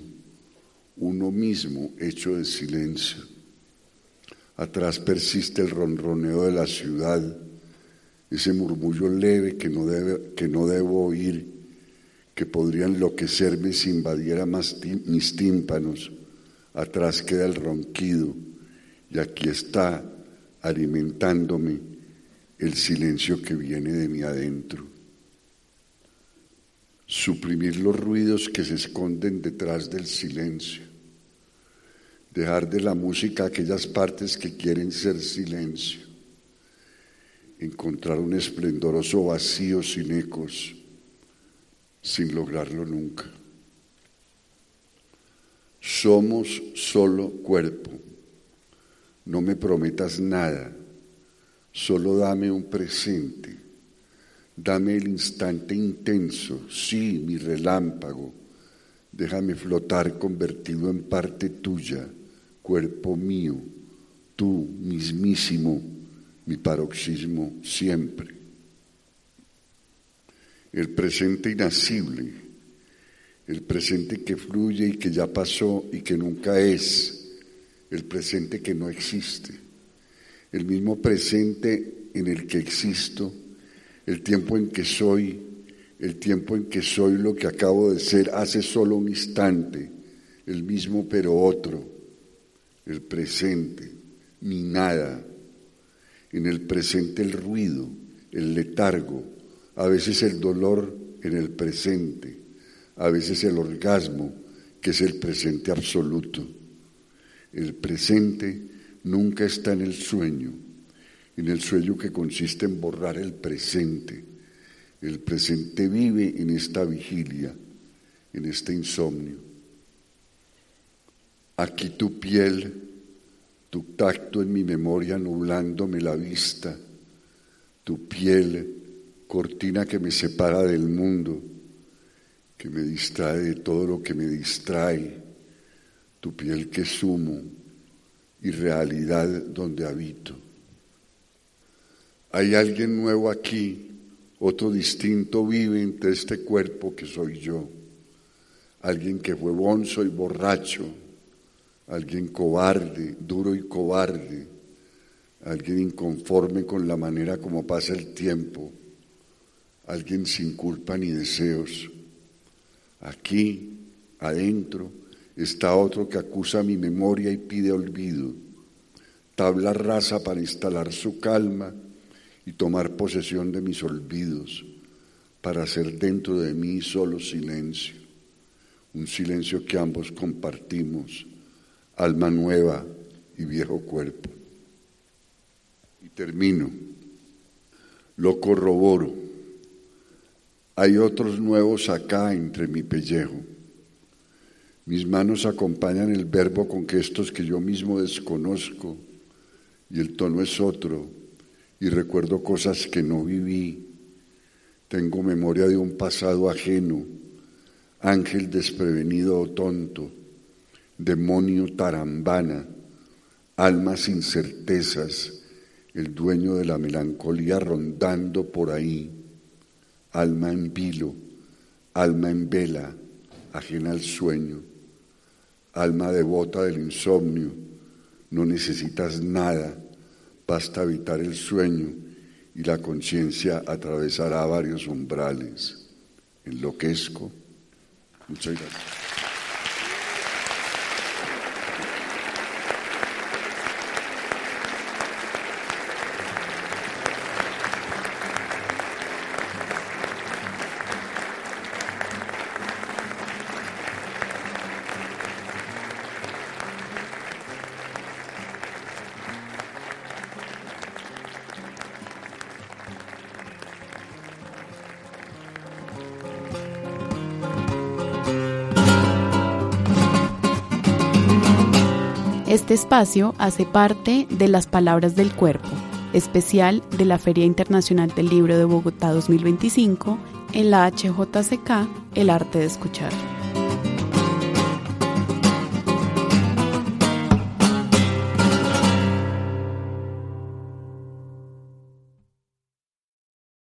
uno mismo hecho de silencio. Atrás persiste el ronroneo de la ciudad, ese murmullo leve que no debo oír, que podría enloquecerme si invadiera más mis tímpanos. Atrás queda el ronquido y aquí está alimentándome el silencio que viene de mi adentro. Suprimir los ruidos que se esconden detrás del silencio. Dejar de la música aquellas partes que quieren ser silencio. Encontrar un esplendoroso vacío sin ecos, sin lograrlo nunca. Somos solo cuerpo. No me prometas nada, solo dame un presente. Dame el instante intenso, sí, mi relámpago. Déjame flotar convertido en parte tuya, cuerpo mío, tú mismísimo, mi paroxismo siempre. El presente inacible, el presente que fluye y que ya pasó y que nunca es, el presente que no existe, el mismo presente en el que existo, el tiempo en que soy lo que acabo de ser hace solo un instante, el mismo pero otro, el presente, mi nada, en el presente el ruido, el letargo, a veces el dolor en el presente, a veces el orgasmo, que es el presente absoluto. El presente nunca está en el sueño que consiste en borrar el presente. El presente vive en esta vigilia, en este insomnio. Aquí tu piel, tu tacto en mi memoria nublándome la vista, tu piel, cortina que me separa del mundo, que me distrae de todo lo que me distrae, tu piel que sumo y realidad donde habito. Hay alguien nuevo aquí, otro distinto vive entre este cuerpo que soy yo, alguien que fue bonzo y borracho, alguien cobarde, duro y cobarde, alguien inconforme con la manera como pasa el tiempo, alguien sin culpa ni deseos. Aquí, adentro, está otro que acusa mi memoria y pide olvido, tabla rasa para instalar su calma y tomar posesión de mis olvidos, para hacer dentro de mí solo silencio, un silencio que ambos compartimos, alma nueva y viejo cuerpo. Y termino, lo corroboro, hay otros nuevos acá entre mi pellejo. Mis manos acompañan el verbo con gestos que yo mismo desconozco y el tono es otro y recuerdo cosas que no viví. Tengo memoria de un pasado ajeno, ángel desprevenido o tonto, demonio tarambana, alma sin certezas, el dueño de la melancolía rondando por ahí, alma en vilo, alma en vela, ajena al sueño, alma devota del insomnio, no necesitas nada, basta evitar el sueño y la conciencia atravesará varios umbrales. Enloquezco. Muchas gracias. Este espacio hace parte de Las Palabras del Cuerpo, especial de la Feria Internacional del Libro de Bogotá 2025 en la HJCK, El Arte de Escuchar.